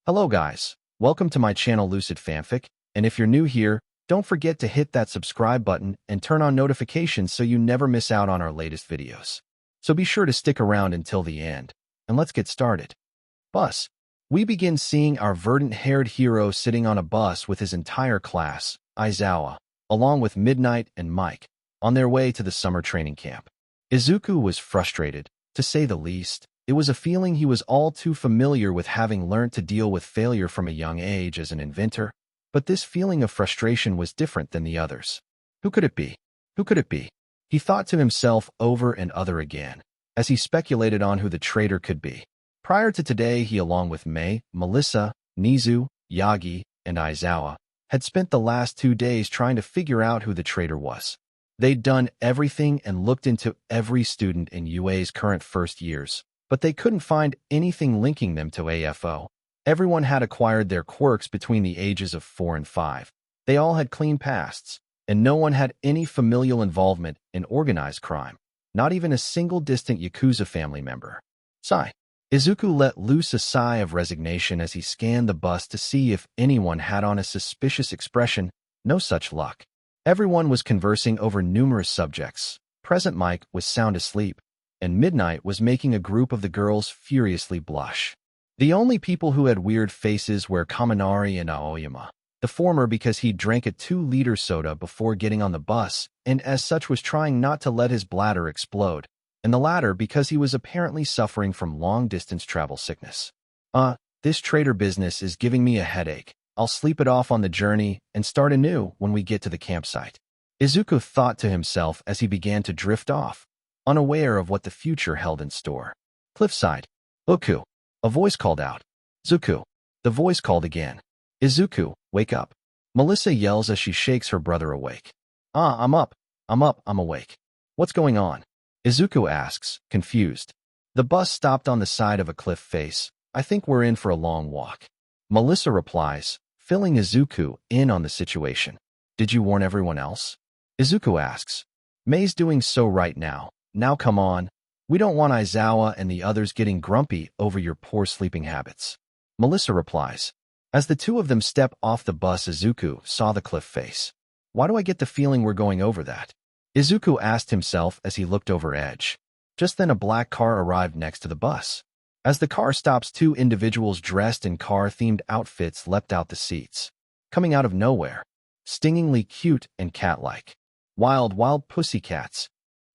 Hello guys, welcome to my channel Lucid Fanfic, and if you're new here, don't forget to hit that subscribe button and turn on notifications so you never miss out on our latest videos. So be sure to stick around until the end, and let's get started. Bus. We begin seeing our verdant-haired hero sitting on a bus with his entire class, Aizawa, along with Midnight and Mike, on their way to the summer training camp. Izuku was frustrated, to say the least. It was a feeling he was all too familiar with, having learned to deal with failure from a young age as an inventor, but this feeling of frustration was different than the others. Who could it be? Who could it be? He thought to himself over and over again, as he speculated on who the traitor could be. Prior to today, he, along with Mei, Melissa, Nizu, Yagi, and Aizawa, had spent the last 2 days trying to figure out who the traitor was. They'd done everything and looked into every student in UA's current first years, but they couldn't find anything linking them to AFO. Everyone had acquired their quirks between the ages of 4 and 5. They all had clean pasts, and no one had any familial involvement in organized crime, not even a single distant Yakuza family member. Sigh. Izuku let loose a sigh of resignation as he scanned the bus to see if anyone had on a suspicious expression. No such luck. Everyone was conversing over numerous subjects. Present Mike was sound asleep, and Midnight was making a group of the girls furiously blush. The only people who had weird faces were Kaminari and Aoyama, the former because he drank a 2-liter soda before getting on the bus and as such was trying not to let his bladder explode, and the latter because he was apparently suffering from long-distance travel sickness. This traitor business is giving me a headache. I'll sleep it off on the journey and start anew when we get to the campsite. Izuku thought to himself as he began to drift off, unaware of what the future held in store. Cliffside. Uku. A voice called out. Zuku. The voice called again. Izuku, wake up. Melissa yells as she shakes her brother awake. I'm up. I'm awake. What's going on? Izuku asks, confused. The bus stopped on the side of a cliff face. I think we're in for a long walk. Melissa replies, filling Izuku in on the situation. Did you warn everyone else? Izuku asks. Mei's doing so right now. Now come on. We don't want Aizawa and the others getting grumpy over your poor sleeping habits. Melissa replies. As the two of them step off the bus, Izuku saw the cliff face. Why do I get the feeling we're going over that? Izuku asked himself as he looked over edge. Just then a black car arrived next to the bus. As the car stops, 2 individuals dressed in car-themed outfits leapt out the seats. Coming out of nowhere. Stingingly cute and cat-like. Wild pussycats.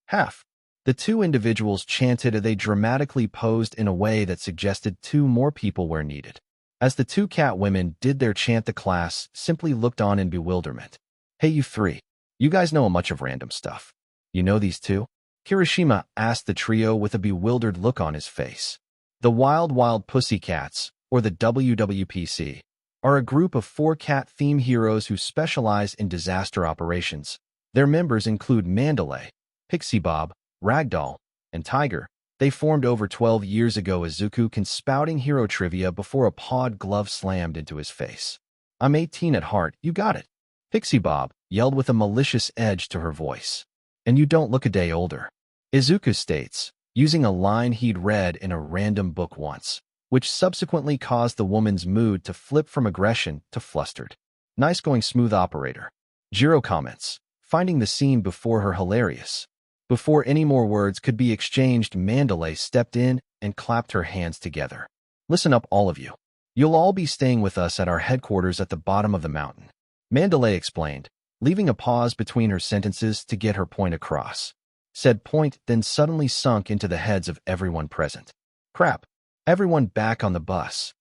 Half. The 2 individuals chanted as they dramatically posed in a way that suggested 2 more people were needed. As the 2 cat women did their chant, the class simply looked on in bewilderment. Hey, you 3. You guys know a bunch of random stuff. You know these 2? Kirishima asked the trio with a bewildered look on his face. The Wild Pussycats, or the WWPC, are a group of 4 cat-themed heroes who specialize in disaster operations. Their members include Mandalay, Pixie Bob, Ragdoll, and Tiger. They formed over 12 years ago. Izuku spouting hero trivia before a pawed glove slammed into his face. I'm 18 at heart, you got it. Pixie Bob yelled with a malicious edge to her voice. And you don't look a day older. Izuku states, using a line he'd read in a random book once, which subsequently caused the woman's mood to flip from aggression to flustered. Nice going, smooth operator. Jiro comments, finding the scene before her hilarious. Before any more words could be exchanged, Mandalay stepped in and clapped her hands together. Listen up, all of you. You'll all be staying with us at our headquarters at the bottom of the mountain. Mandalay explained, leaving a pause between her sentences to get her point across. Said point then suddenly sunk into the heads of everyone present. Crap. Everyone back on the bus.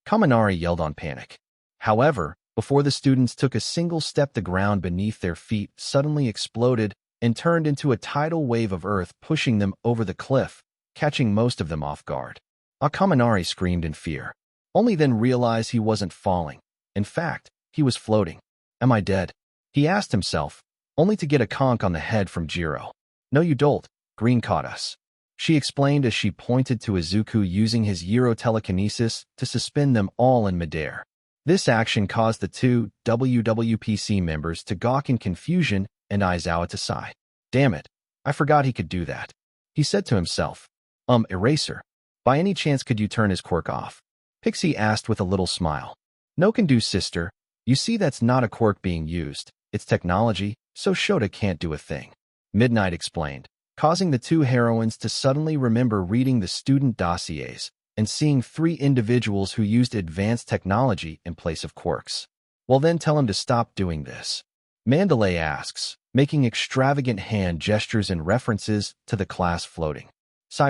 Kaminari yelled on panic. However, before the students took a single step, the ground beneath their feet suddenly exploded and turned into a tidal wave of earth, pushing them over the cliff, catching most of them off guard. Kaminari screamed in fear, only then realized he wasn't falling. In fact, he was floating. Am I dead? He asked himself, only to get a conk on the head from Jiro. No you don't, Green caught us. She explained as she pointed to Izuku using his Euro telekinesis to suspend them all in midair. This action caused the 2 WWPC members to gawk in confusion and Aizawa to sigh. Damn it, I forgot he could do that. He said to himself. Eraser. By any chance could you turn his quirk off? Pixie asked with a little smile. No can do, sister. You see, that's not a quirk being used. It's technology, so Shota can't do a thing. Midnight explained, causing the two heroines to suddenly remember reading the student dossiers and seeing 3 individuals who used advanced technology in place of quirks. Well, then tell him to stop doing this. Mandalay asks, making extravagant hand gestures and references to the class floating.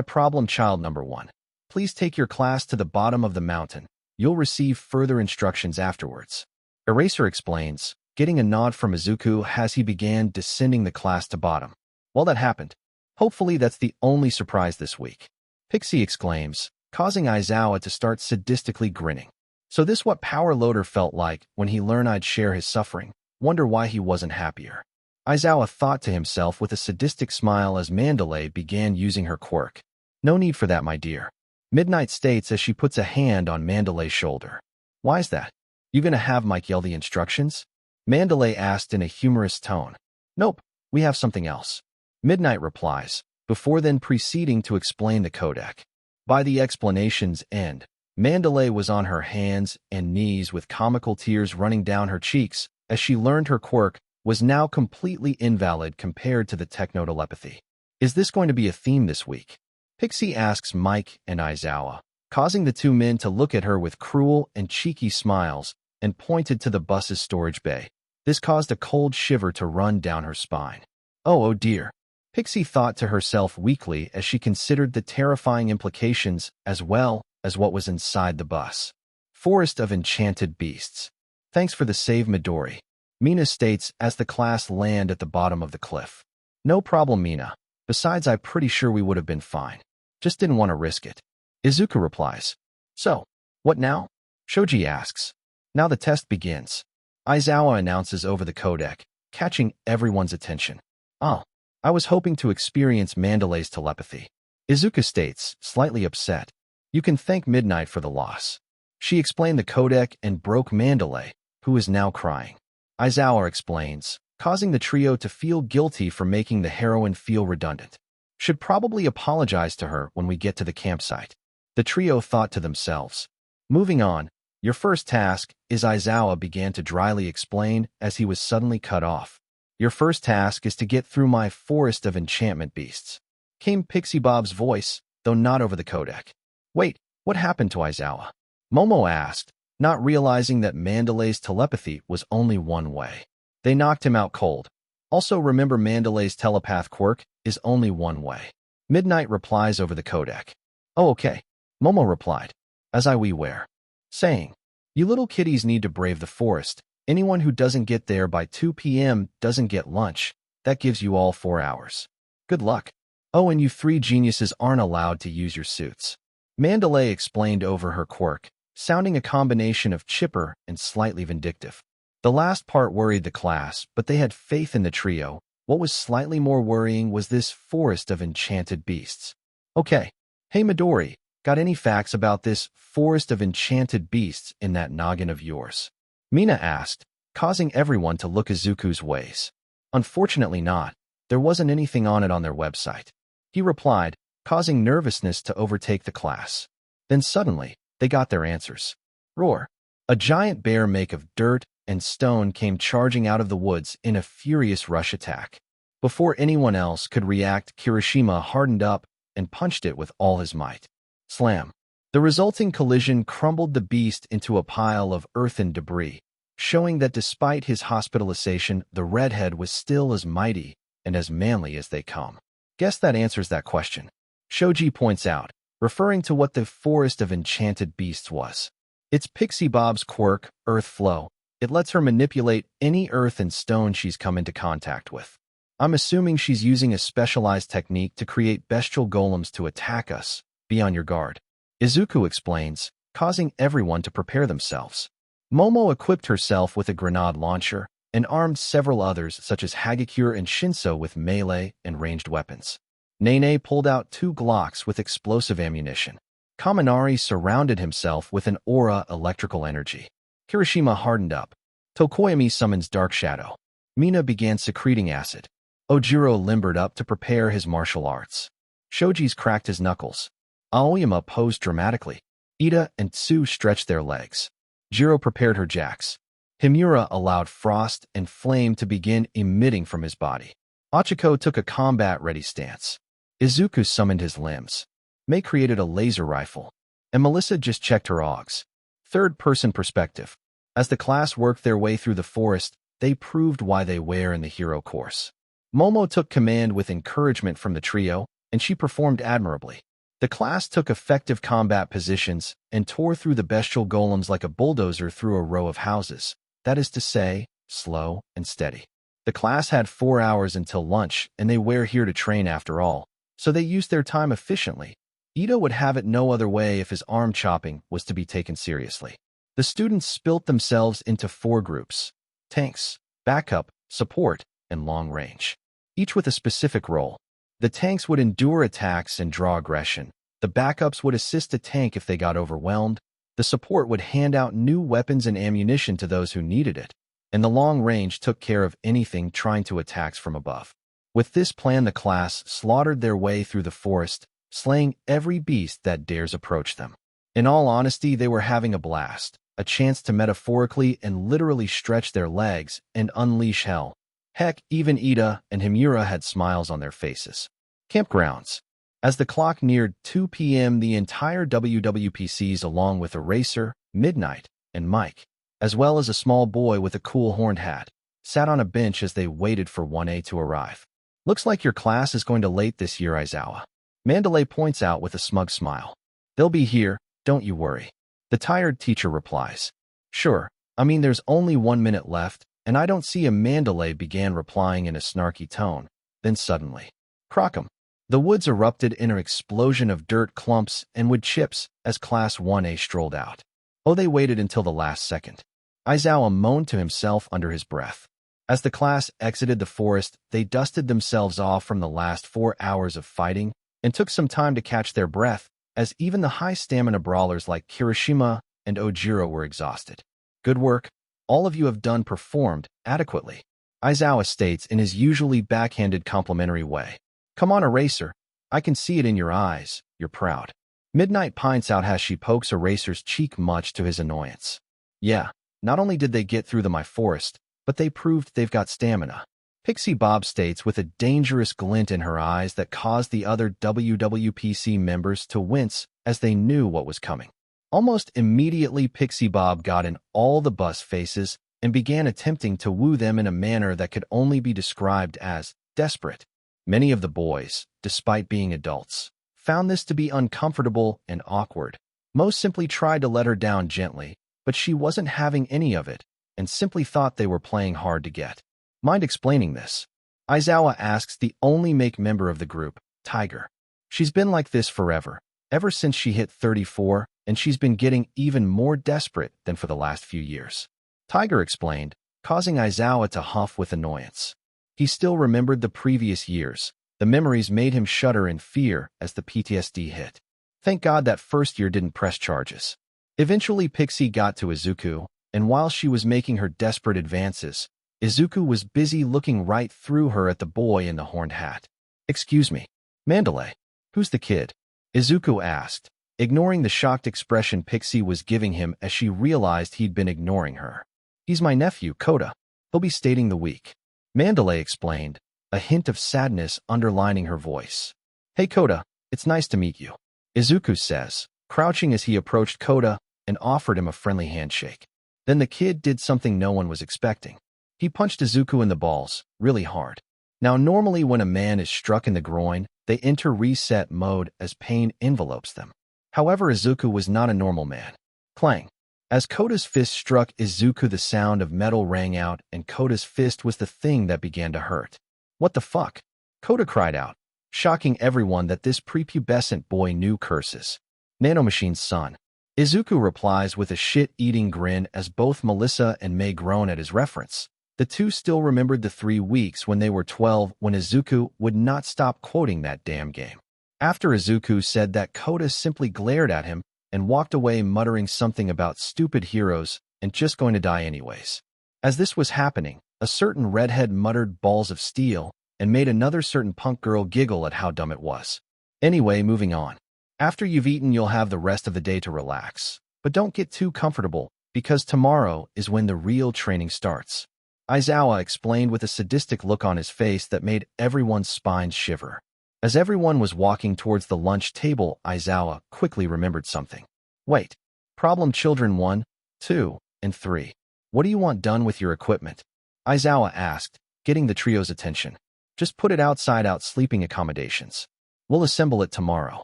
Problem child number 1. Please take your class to the bottom of the mountain. You'll receive further instructions afterwards. Eraser explains, getting a nod from Izuku as he began descending the class to bottom. Well, that happened. Hopefully that's the only surprise this week. Pixie exclaims, causing Aizawa to start sadistically grinning. So this what Power Loader felt like when he learned I'd share his suffering. Wonder why he wasn't happier. Aizawa thought to himself with a sadistic smile as Mandalay began using her quirk. No need for that, my dear. Midnight states as she puts a hand on Mandalay's shoulder. Why's that? You gonna have Mike yell the instructions? Mandalay asked in a humorous tone. Nope, we have something else. Midnight replies, before then proceeding to explain the codec. By the explanation's end, Mandalay was on her hands and knees with comical tears running down her cheeks as she learned her quirk was now completely invalid compared to the techno-telepathy. Is this going to be a theme this week? Pixie asks Mike and Aizawa, causing the 2 men to look at her with cruel and cheeky smiles and pointed to the bus's storage bay. This caused a cold shiver to run down her spine. Oh dear. Pixie thought to herself weakly as she considered the terrifying implications as well as what was inside the bus. Forest of Enchanted Beasts. Thanks for the save, Midori. Mina states as the class land at the bottom of the cliff. No problem, Mina. Besides, I'm pretty sure we would have been fine. Just didn't want to risk it. Izuku replies. So, what now? Shoji asks. Now the test begins. Aizawa announces over the codec, catching everyone's attention. Oh, I was hoping to experience Mandalay's telepathy. Izuku states, slightly upset. You can thank Midnight for the loss. She explained the codec and broke Mandalay, who is now crying. Aizawa explains, causing the trio to feel guilty for making the heroine feel redundant. Should probably apologize to her when we get to the campsite. The trio thought to themselves. Moving on, your first task is Aizawa began to dryly explain as he was suddenly cut off. Your first task is to get through my forest of enchantment beasts. Came Pixie Bob's voice, though not over the codec. Wait, what happened to Aizawa? Momo asked, not realizing that Mandalay's telepathy was only one way. They knocked him out cold. Also remember Mandalay's telepath quirk is only one way. Midnight replies over the codec. Oh okay, Momo replied, as I we wear. Saying, you little kitties need to brave the forest. Anyone who doesn't get there by 2 p.m. doesn't get lunch. That gives you all 4 hours. Good luck. Oh, and you 3 geniuses aren't allowed to use your suits. Mandalay explained over her quirk, sounding a combination of chipper and slightly vindictive. The last part worried the class, but they had faith in the trio. What was slightly more worrying was this forest of enchanted beasts. Okay, hey Midori, got any facts about this forest of enchanted beasts in that noggin of yours? Mina asked, causing everyone to look Izuku's ways. Unfortunately not. There wasn't anything on it on their website. He replied, causing nervousness to overtake the class. Then suddenly, they got their answers. Roar. A giant bear make of dirt and stone came charging out of the woods in a furious rush attack. Before anyone else could react, Kirishima hardened up and punched it with all his might. Slam. The resulting collision crumbled the beast into a pile of earth and debris, showing that despite his hospitalization, the redhead was still as mighty and as manly as they come. Guess that answers that question. Shoji points out, referring to what the forest of enchanted beasts was. It's Pixie Bob's quirk, Earth Flow. It lets her manipulate any earth and stone she's come into contact with. I'm assuming she's using a specialized technique to create bestial golems to attack us. Be on your guard. Izuku explains, causing everyone to prepare themselves. Momo equipped herself with a grenade launcher and armed several others such as Hagakure and Shinso with melee and ranged weapons. Nene pulled out 2 Glocks with explosive ammunition. Kaminari surrounded himself with an aura electrical energy. Kirishima hardened up. Tokoyami summons Dark Shadow. Mina began secreting acid. Ojiro limbered up to prepare his martial arts. Shoji's cracked his knuckles. Aoyama posed dramatically. Ida and Tsu stretched their legs. Jiro prepared her jacks. Himura allowed frost and flame to begin emitting from his body. Ochiko took a combat-ready stance. Izuku summoned his limbs. Mei created a laser rifle. And Melissa just checked her augs. Third-person perspective. As the class worked their way through the forest, they proved why they were in the hero course. Momo took command with encouragement from the trio, and she performed admirably. The class took effective combat positions and tore through the bestial golems like a bulldozer through a row of houses. That is to say, slow and steady. The class had 4 hours until lunch, and they were here to train after all, so they used their time efficiently. Ito would have it no other way if his arm chopping was to be taken seriously. The students spilt themselves into 4 groups: tanks, backup, support, and long range, each with a specific role. The tanks would endure attacks and draw aggression. The backups would assist a tank if they got overwhelmed. The support would hand out new weapons and ammunition to those who needed it. And the long range took care of anything trying to attack from above. With this plan, the class slaughtered their way through the forest, slaying every beast that dares approach them. In all honesty, they were having a blast, a chance to metaphorically and literally stretch their legs and unleash hell. Heck, even Ida and Himura had smiles on their faces. Campgrounds. As the clock neared 2 p.m., the entire WWPCs, along with Eraser, Midnight, and Mike, as well as a small boy with a cool horned hat, sat on a bench as they waited for 1A to arrive. "Looks like your class is going to late this year, Aizawa," Mandalay points out with a smug smile. "They'll be here, don't you worry," the tired teacher replies. "Sure, I mean there's only 1 minute left, and I don't see a." Mandalay began replying in a snarky tone. Then suddenly, crockum. The woods erupted in an explosion of dirt clumps and wood chips as Class 1A strolled out. Oh, they waited until the last second. Aizawa moaned to himself under his breath. As the class exited the forest, they dusted themselves off from the last 4 hours of fighting and took some time to catch their breath, as even the high-stamina brawlers like Kirishima and Ojiro were exhausted. "Good work. All of you have performed adequately," Aizawa states in his usually backhanded complimentary way. "Come on, Eraser. I can see it in your eyes. You're proud." Midnight points out as she pokes Eraser's cheek, much to his annoyance. "Yeah, not only did they get through my forest, but they proved they've got stamina," Pixie Bob states with a dangerous glint in her eyes that caused the other WWPC members to wince as they knew what was coming. Almost immediately, Pixie Bob got in all the bus faces and began attempting to woo them in a manner that could only be described as desperate. Many of the boys, despite being adults, found this to be uncomfortable and awkward. Most simply tried to let her down gently, but she wasn't having any of it and simply thought they were playing hard to get. "Mind explaining this?" Aizawa asks the only make member of the group, Tiger. "She's been like this forever, ever since she hit 34, and she's been getting even more desperate than for the last few years," Tiger explained, causing Aizawa to huff with annoyance. He still remembered the previous years. The memories made him shudder in fear as the PTSD hit. Thank God that first year didn't press charges. Eventually, Pixie got to Izuku, and while she was making her desperate advances, Izuku was busy looking right through her at the boy in the horned hat. "Excuse me, Mandalay, who's the kid?" Izuku asked, ignoring the shocked expression Pixie was giving him as she realized he'd been ignoring her. "He's my nephew, Koda. He'll be staying the week," Mandalay explained, a hint of sadness underlining her voice. "Hey Koda, it's nice to meet you," Izuku says, crouching as he approached Koda and offered him a friendly handshake. Then the kid did something no one was expecting. He punched Izuku in the balls, really hard. Now normally when a man is struck in the groin, they enter reset mode as pain envelopes them. However, Izuku was not a normal man. Clang. As Koda's fist struck Izuku, the sound of metal rang out, and Koda's fist was the thing that began to hurt. "What the fuck?" Koda cried out, shocking everyone that this prepubescent boy knew curses. "Nanomachine's son." Izuku replies with a shit-eating grin as both Melissa and Mei groan at his reference. The two still remembered the 3 weeks when they were 12 when Izuku would not stop quoting that damn game. After Izuku said that, Koda simply glared at him and walked away, muttering something about stupid heroes and just going to die anyways. As this was happening, a certain redhead muttered balls of steel and made another certain punk girl giggle at how dumb it was. Anyway, moving on. After you've eaten, you'll have the rest of the day to relax. But don't get too comfortable, because tomorrow is when the real training starts. Aizawa explained with a sadistic look on his face that made everyone's spines shiver. As everyone was walking towards the lunch table, Aizawa quickly remembered something. Wait. Problem children 1, 2, and 3. What do you want done with your equipment? Aizawa asked, getting the trio's attention. Just put it outside sleeping accommodations. We'll assemble it tomorrow.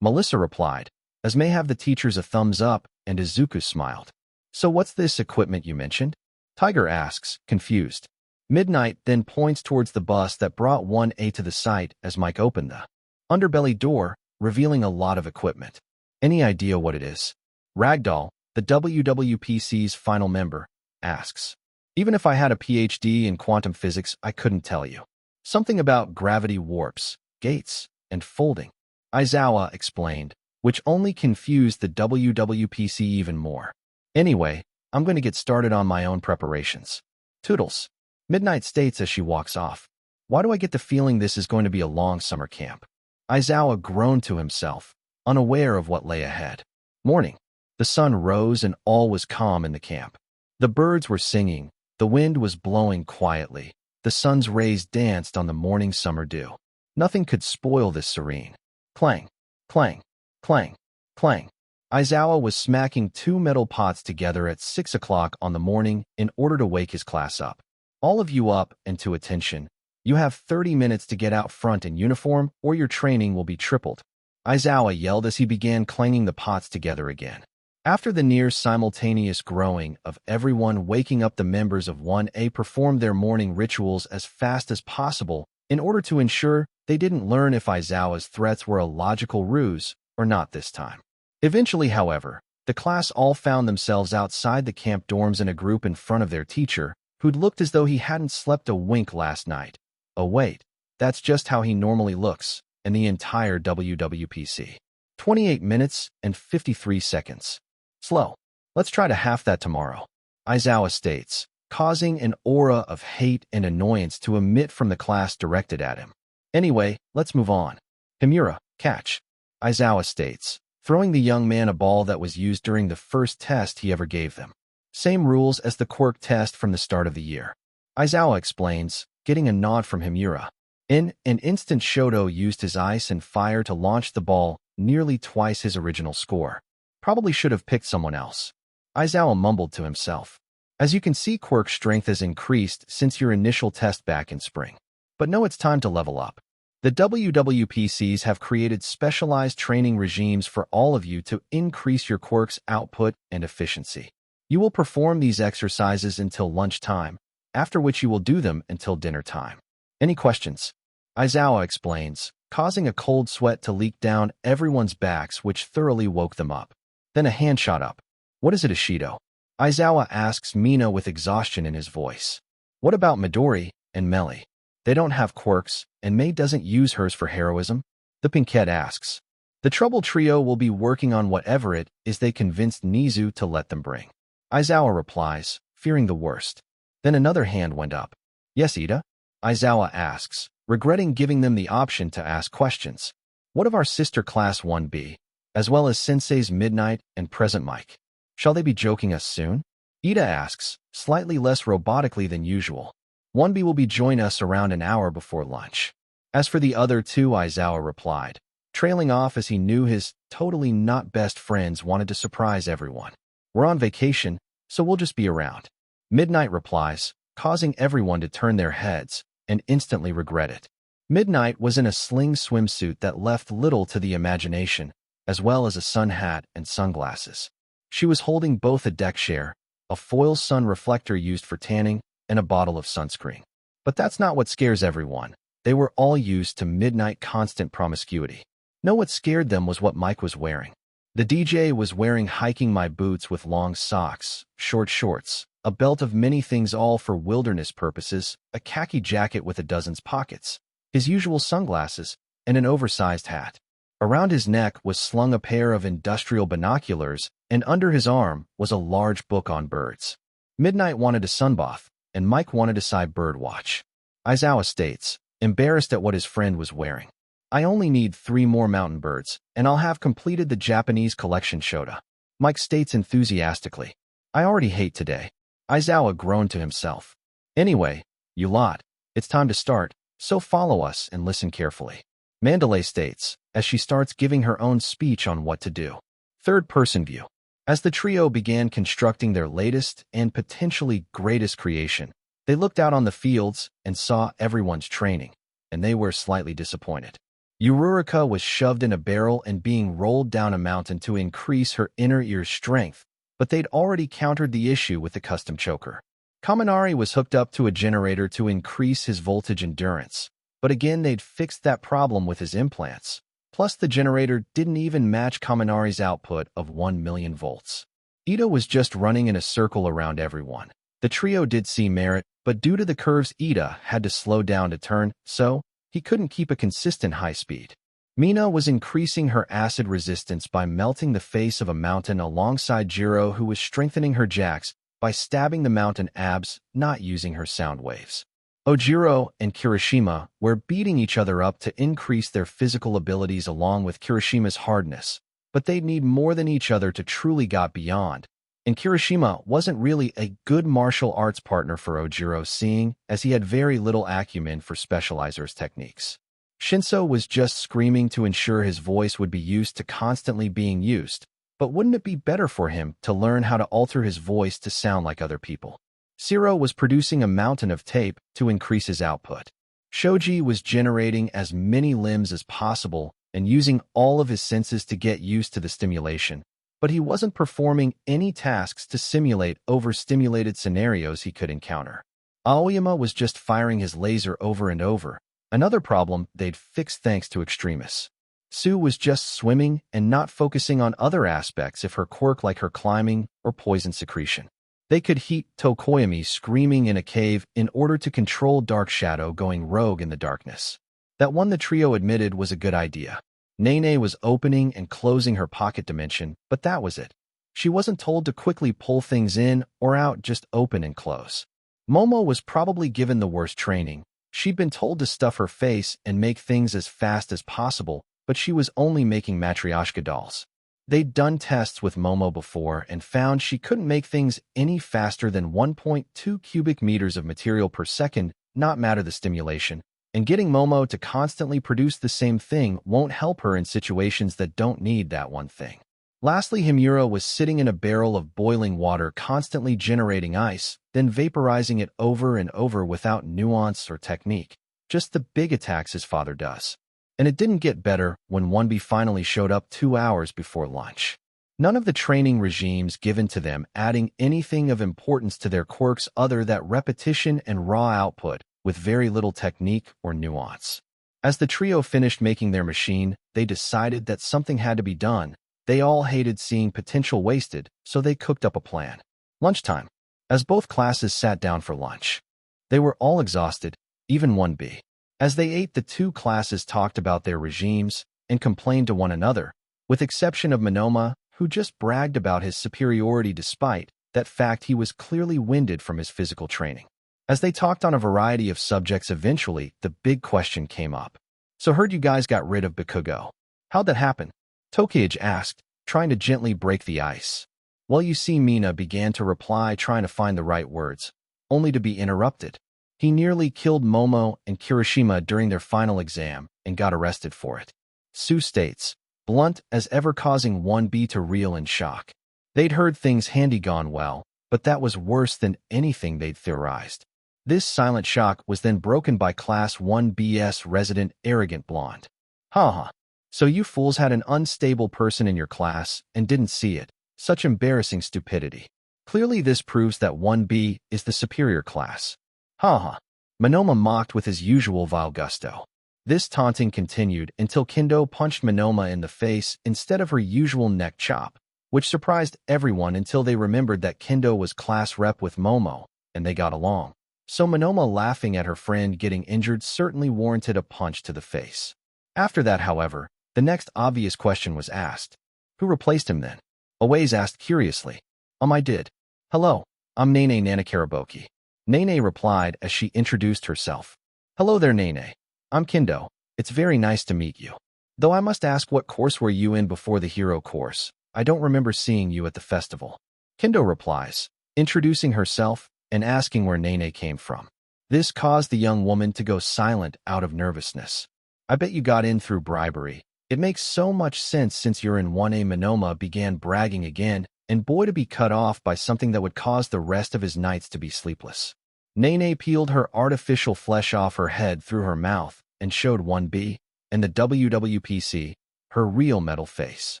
Melissa replied, as May have the teachers a thumbs up, and Izuku smiled. So what's this equipment you mentioned? Tiger asks, confused. Midnight then points towards the bus that brought 1A to the site as Mike opened the underbelly door, revealing a lot of equipment. Any idea what it is? Ragdoll, the WWPC's final member, asks. Even if I had a PhD in quantum physics, I couldn't tell you. Something about gravity warps, gates, and folding. Aizawa explained, which only confused the WWPC even more. Anyway, I'm going to get started on my own preparations. Toodles. Midnight states as she walks off. Why do I get the feeling this is going to be a long summer camp? Aizawa groaned to himself, unaware of what lay ahead. Morning. The sun rose and all was calm in the camp. The birds were singing, the wind was blowing quietly, the sun's rays danced on the morning summer dew. Nothing could spoil this serene. Clang, clang, clang, clang. Aizawa was smacking 2 metal pots together at 6 o'clock on the morning in order to wake his class up. All of you up and to attention. You have 30 minutes to get out front in uniform or your training will be tripled. Aizawa yelled as he began clanging the pots together again. After the near-simultaneous growing of everyone waking up, the members of 1A performed their morning rituals as fast as possible in order to ensure they didn't learn if Aizawa's threats were a logical ruse or not this time. Eventually, however, the class all found themselves outside the camp dorms in a group in front of their teacher, who'd looked as though he hadn't slept a wink last night. Oh wait, that's just how he normally looks, in the entire WWPC. 28 minutes and 53 seconds. Slow. Let's try to half that tomorrow. Aizawa states, causing an aura of hate and annoyance to emit from the class directed at him. Anyway, let's move on. Himura, catch. Aizawa states, throwing the young man a ball that was used during the first test he ever gave them. Same rules as the quirk test from the start of the year. Aizawa explains, getting a nod from Himura. In an instant, Shoto used his ice and fire to launch the ball, nearly twice his original score. Probably should have picked someone else. Aizawa mumbled to himself. As you can see, quirk strength has increased since your initial test back in spring. But no, it's time to level up. The WWPCs have created specialized training regimes for all of you to increase your quirk's output and efficiency. You will perform these exercises until lunchtime, after which you will do them until dinner time. Any questions? Aizawa explains, causing a cold sweat to leak down everyone's backs, which thoroughly woke them up. Then a hand shot up. What is it, Ishido? Aizawa asks Mina with exhaustion in his voice. What about Midori and Melly? They don't have quirks, and May doesn't use hers for heroism? The Pinkette asks. The Trouble Trio will be working on whatever it is they convinced Nizu to let them bring. Aizawa replies, fearing the worst. Then another hand went up. Yes, Ida? Aizawa asks, regretting giving them the option to ask questions. What of our sister class 1B, as well as Sensei's Midnight and Present Mike? Shall they be joking us soon? Ida asks, slightly less robotically than usual. 1B will be join us around an hour before lunch. As for the other two, Aizawa replied, trailing off as he knew his totally not best friends wanted to surprise everyone. We're on vacation, so we'll just be around. Midnight replies, causing everyone to turn their heads and instantly regret it. Midnight was in a sling swimsuit that left little to the imagination, as well as a sun hat and sunglasses. She was holding both a deck chair, a foil sun reflector used for tanning, and a bottle of sunscreen. But that's not what scares everyone. They were all used to Midnight constant promiscuity. No, what scared them was what Mike was wearing. The DJ was wearing hiking my boots with long socks, short shorts, a belt of many things all for wilderness purposes, a khaki jacket with a dozen's pockets, his usual sunglasses, and an oversized hat. Around his neck was slung a pair of industrial binoculars, and under his arm was a large book on birds. Midnight wanted a sunbath, and Mike wanted a side bird watch. Aizawa states, embarrassed at what his friend was wearing. I only need 3 more mountain birds, and I'll have completed the Japanese collection Shota. Mike states enthusiastically. I already hate today. Aizawa groaned to himself. Anyway, you lot, it's time to start, so follow us and listen carefully. Mandalay states, as she starts giving her own speech on what to do. Third-person view. As the trio began constructing their latest and potentially greatest creation, they looked out on the fields and saw everyone's training, and they were slightly disappointed. Uraraka was shoved in a barrel and being rolled down a mountain to increase her inner ear strength, but they'd already countered the issue with the custom choker. Kaminari was hooked up to a generator to increase his voltage endurance, but again they'd fixed that problem with his implants. Plus, the generator didn't even match Kaminari's output of 1 million volts. Ito was just running in a circle around everyone. The trio did see merit, but due to the curves Ida had to slow down to turn, so he couldn't keep a consistent high speed. Mina was increasing her acid resistance by melting the face of a mountain alongside Jiro, who was strengthening her jacks by stabbing the mountain abs, not using her sound waves. Ojiro and Kirishima were beating each other up to increase their physical abilities along with Kirishima's hardness, but they'd need more than each other to truly got beyond, and Kirishima wasn't really a good martial arts partner for Ojiro, seeing as he had very little acumen for specializers' techniques. Shinso was just screaming to ensure his voice would be used to constantly being used, but wouldn't it be better for him to learn how to alter his voice to sound like other people? Siro was producing a mountain of tape to increase his output. Shoji was generating as many limbs as possible and using all of his senses to get used to the stimulation, but he wasn't performing any tasks to simulate overstimulated scenarios he could encounter. Aoyama was just firing his laser over and over, another problem they'd fixed thanks to Extremis. Sue was just swimming and not focusing on other aspects of her quirk like her climbing or poison secretion. They could heat Tokoyami screaming in a cave in order to control Dark Shadow going rogue in the darkness. That one the trio admitted was a good idea. Nene was opening and closing her pocket dimension, but that was it. She wasn't told to quickly pull things in or out, just open and close. Momo was probably given the worst training. She'd been told to stuff her face and make things as fast as possible, but she was only making matryoshka dolls. They'd done tests with Momo before and found she couldn't make things any faster than 1.2 cubic meters of material per second, not matter the stimulation, and getting Momo to constantly produce the same thing won't help her in situations that don't need that one thing. Lastly, Himura was sitting in a barrel of boiling water constantly generating ice, then vaporizing it over and over without nuance or technique, just the big attacks his father does. And it didn't get better when 1B finally showed up 2 hours before lunch. None of the training regimes given to them adding anything of importance to their quirks other than repetition and raw output with very little technique or nuance. As the trio finished making their machine, they decided that something had to be done. They all hated seeing potential wasted, so they cooked up a plan. Lunchtime. As both classes sat down for lunch, they were all exhausted, even 1B. As they ate, the two classes talked about their regimes and complained to one another, with exception of Monoma, who just bragged about his superiority despite that fact he was clearly winded from his physical training. As they talked on a variety of subjects, eventually the big question came up. So heard you guys got rid of Bakugo. How'd that happen? Tokage asked, trying to gently break the ice. Well, you see, Mina began to reply, trying to find the right words, only to be interrupted. He nearly killed Momo and Kirishima during their final exam and got arrested for it. Sue states, blunt as ever, causing 1B to reel in shock. They'd heard things handy gone well, but that was worse than anything they'd theorized. This silent shock was then broken by Class 1B's resident arrogant blonde. Haha. So you fools had an unstable person in your class and didn't see it. Such embarrassing stupidity. Clearly this proves that 1B is the superior class. Haha. Monoma mocked with his usual vile gusto. This taunting continued until Kendo punched Monoma in the face instead of her usual neck chop, which surprised everyone until they remembered that Kendo was class rep with Momo, and they got along. So Monoma laughing at her friend getting injured certainly warranted a punch to the face. After that, however, the next obvious question was asked. Who replaced him then? Owaze asked curiously. I did. Hello, I'm Nene Nanakaraboki. Nene replied as she introduced herself. Hello there, Nene. I'm Kendo. It's very nice to meet you. Though I must ask, what course were you in before the hero course? I don't remember seeing you at the festival. Kendo replies, introducing herself and asking where Nene came from. This caused the young woman to go silent out of nervousness. I bet you got in through bribery. It makes so much sense since you're in 1A. Monoma began bragging again, and boy, to be cut off by something that would cause the rest of his nights to be sleepless. Nene peeled her artificial flesh off her head through her mouth and showed 1B and the WWPC, her real metal face.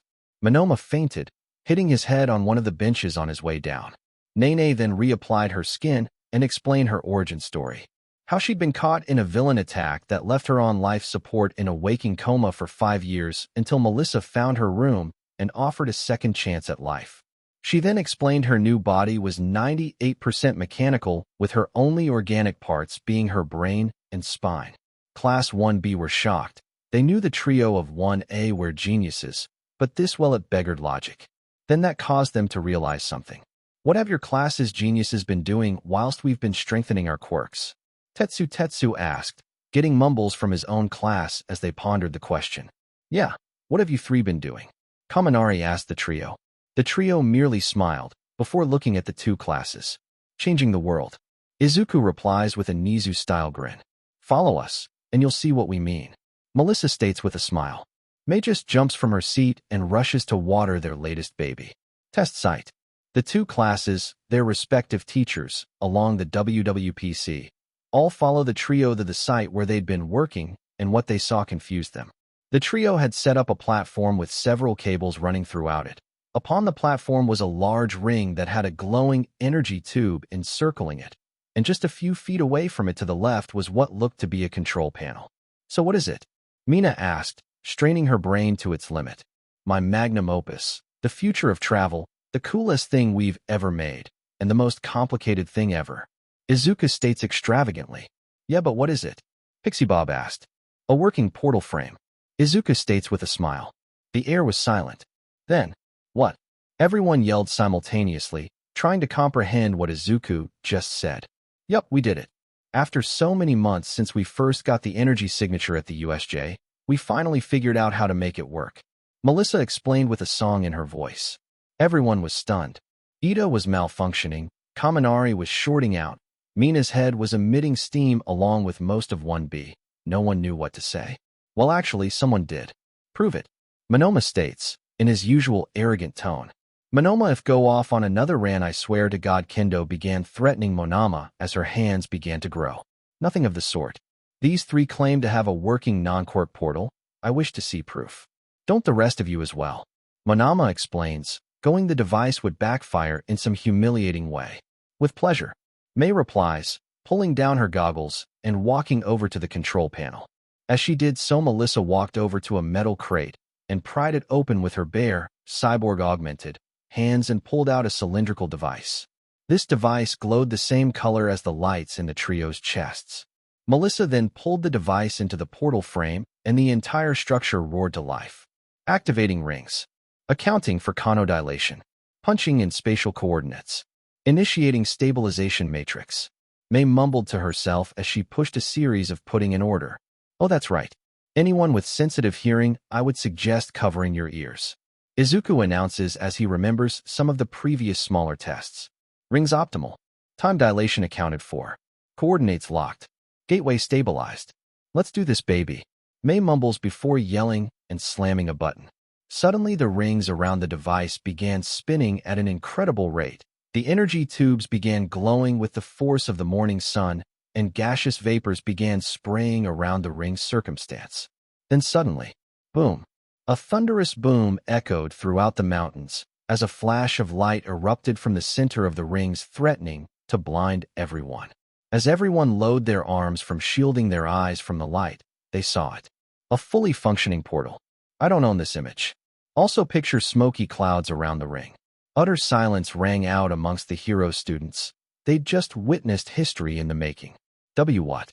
Monoma fainted, hitting his head on one of the benches on his way down. Nene then reapplied her skin and explained her origin story. How she'd been caught in a villain attack that left her on life support in a waking coma for 5 years until Melissa found her room and offered a second chance at life. She then explained her new body was 98% mechanical, with her only organic parts being her brain and spine. Class 1B were shocked. They knew the trio of 1A were geniuses, but this, well, it beggared logic. Then that caused them to realize something. What have your class's geniuses been doing whilst we've been strengthening our quirks? Tetsu asked, getting mumbles from his own class as they pondered the question. Yeah, what have you three been doing? Kaminari asked the trio. The trio merely smiled, before looking at the two classes. Changing the world. Izuku replies with a Nizu-style grin. Follow us, and you'll see what we mean. Melissa states with a smile. May just jumps from her seat and rushes to water their latest baby. Test site. The two classes, their respective teachers, along the WWPC, all follow the trio to the site where they'd been working, and what they saw confused them. The trio had set up a platform with several cables running throughout it. Upon the platform was a large ring that had a glowing energy tube encircling it, and just a few feet away from it to the left was what looked to be a control panel. So what is it? Mina asked, straining her brain to its limit. My magnum opus, the future of travel, the coolest thing we've ever made, and the most complicated thing ever. Izuku states extravagantly. Yeah, but what is it? Pixie Bob asked. A working portal frame. Izuku states with a smile. The air was silent. Then, what? Everyone yelled simultaneously, trying to comprehend what Izuku just said. Yup, we did it. After so many months since we first got the energy signature at the USJ, we finally figured out how to make it work. Melissa explained with a song in her voice. Everyone was stunned. Ida was malfunctioning, Kaminari was shorting out, Mina's head was emitting steam along with most of 1B. No one knew what to say. Well, actually, someone did. Prove it. Monoma states, in his usual arrogant tone. Monoma, if go off on another rant, I swear to God. Kendo began threatening Monoma as her hands began to grow. Nothing of the sort. These three claim to have a working non-quirk portal. I wish to see proof. Don't the rest of you as well? Monoma explains, going the device would backfire in some humiliating way. With pleasure. May replies, pulling down her goggles and walking over to the control panel. As she did so, Melissa walked over to a metal crate and pried it open with her bare, cyborg-augmented hands and pulled out a cylindrical device. This device glowed the same color as the lights in the trio's chests. Melissa then pulled the device into the portal frame, and the entire structure roared to life. Activating rings. Accounting for conodilation. Punching in spatial coordinates. Initiating stabilization matrix. May mumbled to herself as she pushed a series of putting in order. Oh, that's right. Anyone with sensitive hearing, I would suggest covering your ears. Izuku announces as he remembers some of the previous smaller tests. Rings optimal. Time dilation accounted for. Coordinates locked. Gateway stabilized. Let's do this, baby. May mumbles before yelling and slamming a button. Suddenly, the rings around the device began spinning at an incredible rate. The energy tubes began glowing with the force of the morning sun, and gaseous vapors began spraying around the ring's circumstance. Then suddenly, boom! A thunderous boom echoed throughout the mountains as a flash of light erupted from the center of the rings, threatening to blind everyone. As everyone lowered their arms from shielding their eyes from the light, they saw it. A fully functioning portal. I don't own this image. Also picture smoky clouds around the ring. Utter silence rang out amongst the hero students. They'd just witnessed history in the making. What?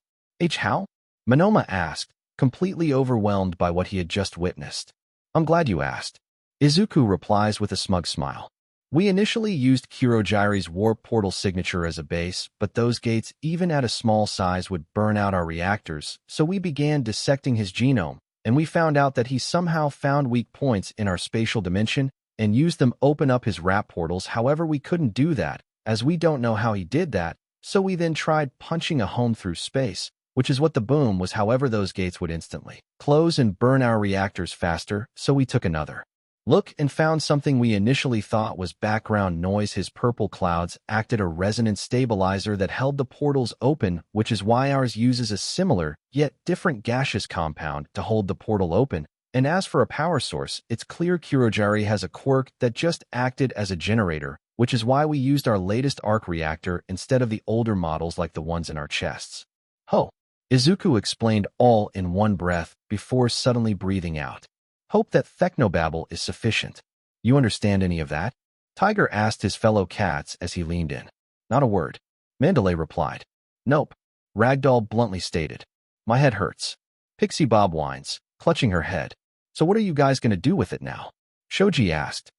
How? Monoma asked, completely overwhelmed by what he had just witnessed. I'm glad you asked. Izuku replies with a smug smile. We initially used Kurogiri's warp portal signature as a base, but those gates, even at a small size, would burn out our reactors, so we began dissecting his genome, and we found out that he somehow found weak points in our spatial dimension and used them open up his wrap portals. However, we couldn't do that, as we don't know how he did that, so we then tried punching a home through space, which is what the boom was. However, those gates would instantly close and burn our reactors faster, so we took another look and found something we initially thought was background noise. His purple clouds acted a resonance stabilizer that held the portals open, which is why ours uses a similar, yet different gaseous compound to hold the portal open. And as for a power source, it's clear Kurogiri has a quirk that just acted as a generator, which is why we used our latest arc reactor instead of the older models like the ones in our chests. Ho! Izuku explained all in one breath before suddenly breathing out. Hope that technobabble is sufficient. You understand any of that? Tiger asked his fellow cats as he leaned in. Not a word. Mandalay replied. Nope. Ragdoll bluntly stated. My head hurts. Pixie Bob whines, clutching her head. So what are you guys going to do with it now? Shoji asked.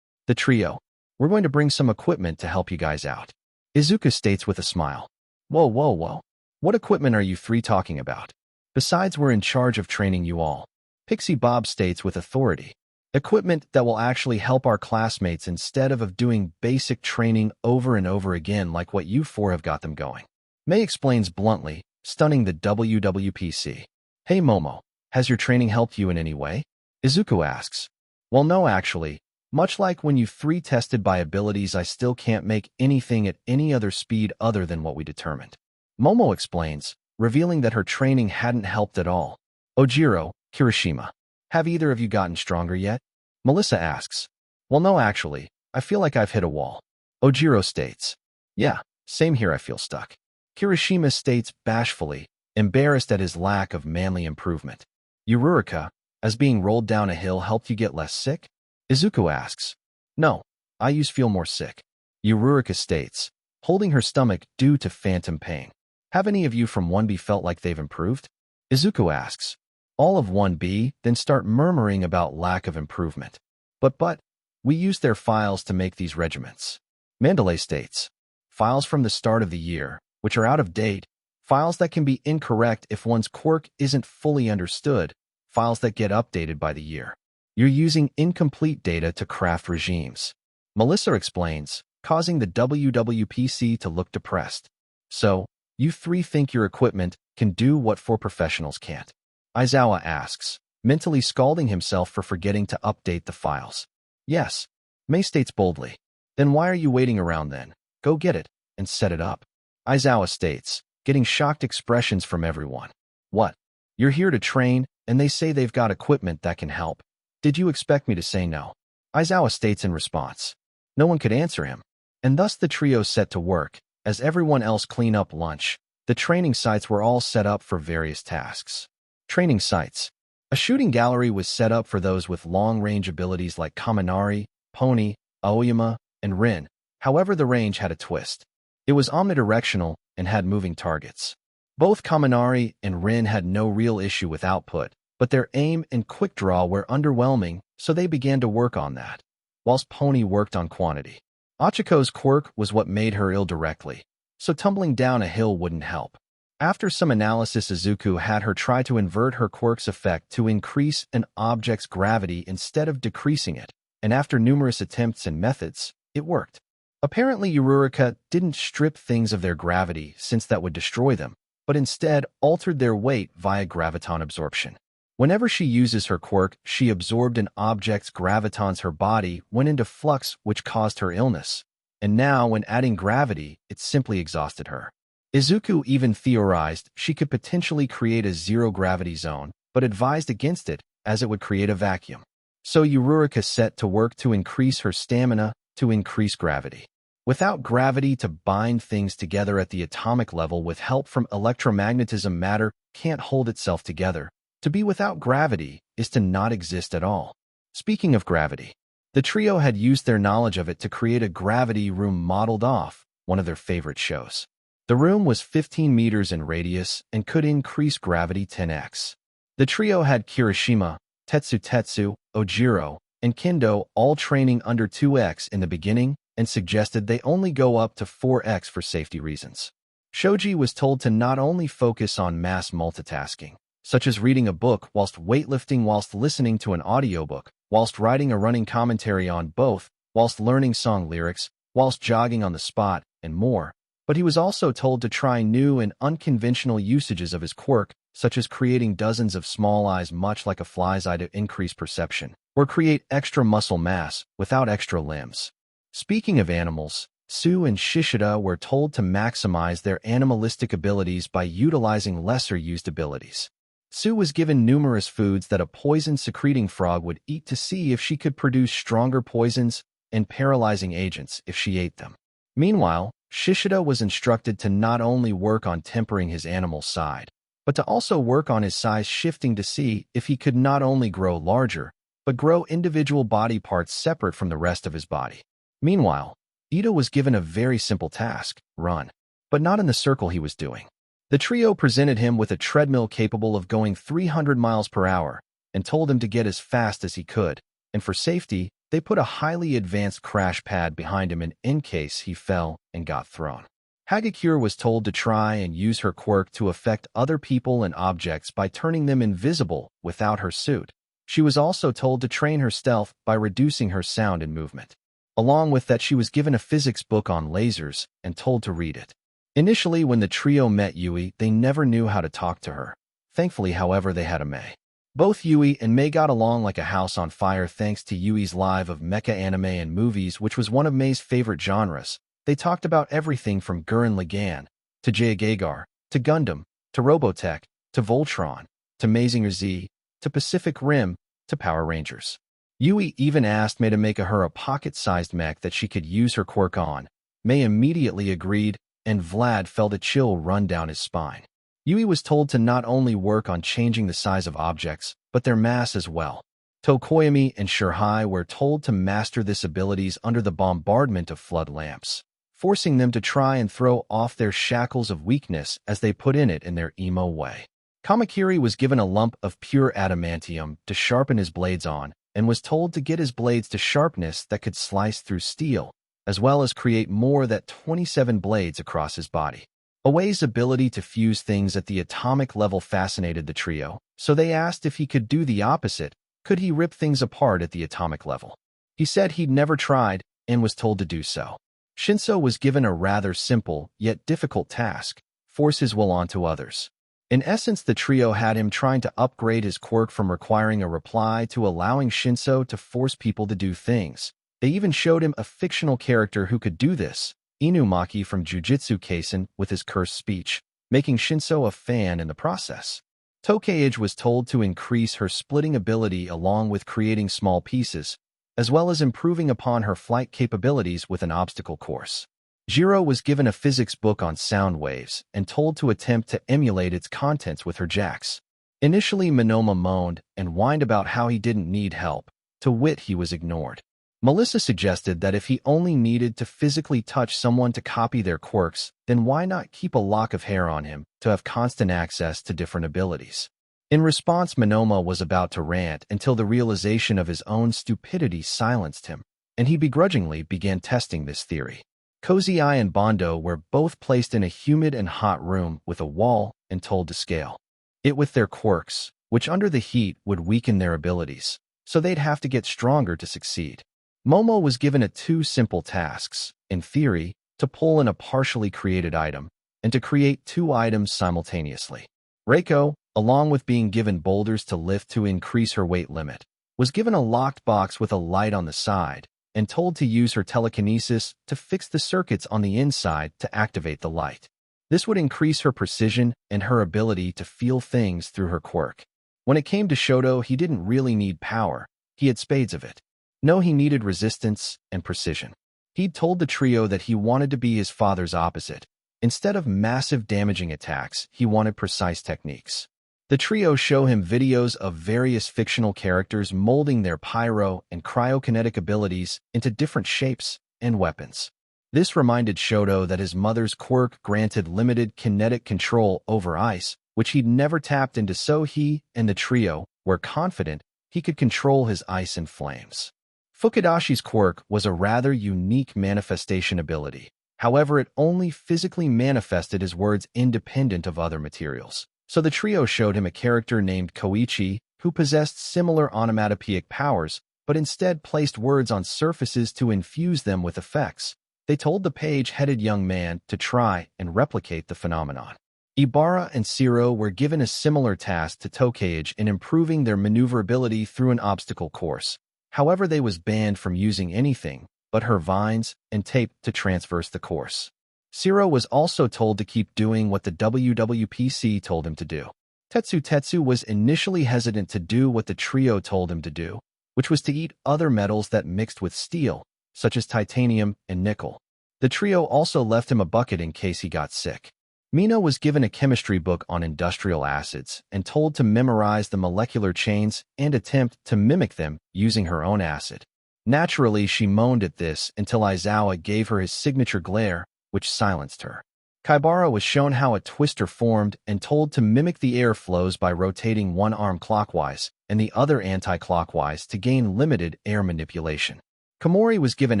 The trio. We're going to bring some equipment to help you guys out. Izuku states with a smile. Whoa, whoa, whoa. What equipment are you three talking about? Besides, we're in charge of training you all. Pixie Bob states with authority. Equipment that will actually help our classmates instead of doing basic training over and over again like what you four have got them going. May explains bluntly, stunning the WWPC. Hey Momo, has your training helped you in any way? Izuku asks. Well, no, actually. Much like when you three tested by abilities, I still can't make anything at any other speed other than what we determined. Momo explains, revealing that her training hadn't helped at all. Ojiro, Kirishima, have either of you gotten stronger yet? Melissa asks. Well, no, actually. I feel like I've hit a wall. Ojiro states. Yeah, same here, I feel stuck. Kirishima states bashfully, embarrassed at his lack of manly improvement. Eureka, has being rolled down a hill helped you get less sick? Izuku asks. No, I used to feel more sick. Eureka states, holding her stomach due to phantom pain. Have any of you from 1B felt like they've improved? Izuku asks. All of 1B then start murmuring about lack of improvement. But, we used their files to make these regiments. Mandalay states, files from the start of the year, which are out of date, files that can be incorrect if one's quirk isn't fully understood, files that get updated by the year. You're using incomplete data to craft regimes. Melissa explains, causing the WWPC to look depressed. So, you three think your equipment can do what 4 professionals can't? Aizawa asks, mentally scalding himself for forgetting to update the files. Yes, May states boldly. Then why are you waiting around then? Go get it, and set it up. Aizawa states, getting shocked expressions from everyone. What? You're here to train, and they say they've got equipment that can help. Did you expect me to say no? Aizawa states in response. No one could answer him. And thus the trio set to work, as everyone else clean up lunch. The training sites were all set up for various tasks. Training sites. A shooting gallery was set up for those with long-range abilities like Kaminari, Pony, Aoyama, and Rin. However, the range had a twist. It was omnidirectional and had moving targets. Both Kaminari and Rin had no real issue with output, but their aim and quick draw were underwhelming, so they began to work on that, whilst Pony worked on quantity. Achiko's quirk was what made her ill directly, so tumbling down a hill wouldn't help. After some analysis, Izuku had her try to invert her quirk's effect to increase an object's gravity instead of decreasing it, and after numerous attempts and methods, it worked. Apparently, Eureka didn't strip things of their gravity since that would destroy them, but instead altered their weight via graviton absorption. Whenever she uses her quirk, she absorbed an object's gravitons. Her body went into flux, which caused her illness, and now when adding gravity, it simply exhausted her. Izuku even theorized she could potentially create a zero-gravity zone, but advised against it, as it would create a vacuum. So Eureka set to work to increase her stamina to increase gravity. Without gravity to bind things together at the atomic level with help from electromagnetism, matter can't hold itself together. To be without gravity is to not exist at all. Speaking of gravity, the trio had used their knowledge of it to create a gravity room modeled off one of their favorite shows. The room was 15 meters in radius and could increase gravity 10x. The trio had Kirishima, Tetsu, Ojiro, and Kendo all training under 2x in the beginning, and suggested they only go up to 4x for safety reasons. Shoji was told to not only focus on mass multitasking, such as reading a book whilst weightlifting, whilst listening to an audiobook, whilst writing a running commentary on both, whilst learning song lyrics, whilst jogging on the spot, and more, but he was also told to try new and unconventional usages of his quirk, such as creating dozens of small eyes much like a fly's eye to increase perception, or create extra muscle mass without extra limbs. Speaking of animals, Sue and Shishida were told to maximize their animalistic abilities by utilizing lesser-used abilities. Sue was given numerous foods that a poison-secreting frog would eat to see if she could produce stronger poisons and paralyzing agents if she ate them. Meanwhile, Shishida was instructed to not only work on tempering his animal side, but to also work on his size shifting to see if he could not only grow larger, but grow individual body parts separate from the rest of his body. Meanwhile, Ito was given a very simple task, run, but not in the circle he was doing. The trio presented him with a treadmill capable of going 300 miles per hour and told him to get as fast as he could, and for safety, they put a highly advanced crash pad behind him in case he fell and got thrown. Hagakure was told to try and use her quirk to affect other people and objects by turning them invisible without her suit. She was also told to train her stealth by reducing her sound and movement. Along with that, she was given a physics book on lasers and told to read it. Initially, when the trio met Yui, they never knew how to talk to her. Thankfully, however, they had a Mei. Both Yui and Mei got along like a house on fire thanks to Yui's live of mecha anime and movies, which was one of Mei's favorite genres. They talked about everything from Gurren Lagann, to Jagagar, to Gundam, to Robotech, to Voltron, to Mazinger Z, to Pacific Rim, to Power Rangers. Yui even asked Mei to make her a pocket-sized mech that she could use her quirk on. Mei immediately agreed, and Vlad felt a chill run down his spine. Yui was told to not only work on changing the size of objects, but their mass as well. Tokoyami and Shirhai were told to master this abilities under the bombardment of flood lamps, forcing them to try and throw off their shackles of weakness as they put in it in their emo way. Kamakiri was given a lump of pure adamantium to sharpen his blades on, and was told to get his blades to sharpness that could slice through steel, as well as create more than 27 blades across his body. Awei's ability to fuse things at the atomic level fascinated the trio, so they asked if he could do the opposite. Could he rip things apart at the atomic level? He said he'd never tried, and was told to do so. Shinso was given a rather simple, yet difficult task: force his will onto others. In essence, the trio had him trying to upgrade his quirk from requiring a reply to allowing Shinso to force people to do things. They even showed him a fictional character who could do this, Inumaki from Jujutsu Kaisen, with his cursed speech, making Shinso a fan in the process. Tokeage was told to increase her splitting ability along with creating small pieces, as well as improving upon her flight capabilities with an obstacle course. Jiro was given a physics book on sound waves and told to attempt to emulate its contents with her jacks. Initially, Monoma moaned and whined about how he didn't need help. To wit, he was ignored. Melissa suggested that if he only needed to physically touch someone to copy their quirks, then why not keep a lock of hair on him to have constant access to different abilities? In response, Monoma was about to rant until the realization of his own stupidity silenced him, and he begrudgingly began testing this theory. Cozy Eye and Bondo were both placed in a humid and hot room with a wall and told to scale it with their quirks, which under the heat would weaken their abilities, so they'd have to get stronger to succeed. Momo was given two simple tasks, in theory, to pull in a partially created item, and to create 2 items simultaneously. Reiko, along with being given boulders to lift to increase her weight limit, was given a locked box with a light on the side, and told to use her telekinesis to fix the circuits on the inside to activate the light. This would increase her precision and her ability to feel things through her quirk. When it came to Shoto, he didn't really need power, he had spades of it. No, he needed resistance and precision. He'd told the trio that he wanted to be his father's opposite. Instead of massive damaging attacks, he wanted precise techniques. The trio show him videos of various fictional characters molding their pyro and cryokinetic abilities into different shapes and weapons. This reminded Shoto that his mother's quirk granted limited kinetic control over ice, which he'd never tapped into, so he and the trio were confident he could control his ice and flames. Fukudashi's quirk was a rather unique manifestation ability. However, it only physically manifested his words independent of other materials. So the trio showed him a character named Koichi who possessed similar onomatopoeic powers, but instead placed words on surfaces to infuse them with effects. They told the page-headed young man to try and replicate the phenomenon. Ibara and Shiro were given a similar task to Tokage in improving their maneuverability through an obstacle course. However, they was banned from using anything but her vines and tape to traverse the course. Shiro was also told to keep doing what the WWPC told him to do. Tetsu was initially hesitant to do what the trio told him to do, which was to eat other metals that mixed with steel, such as titanium and nickel. The trio also left him a bucket in case he got sick. Mina was given a chemistry book on industrial acids and told to memorize the molecular chains and attempt to mimic them using her own acid. Naturally, she moaned at this until Aizawa gave her his signature glare, which silenced her. Kaibara was shown how a twister formed and told to mimic the air flows by rotating one arm clockwise and the other anti-clockwise to gain limited air manipulation. Komori was given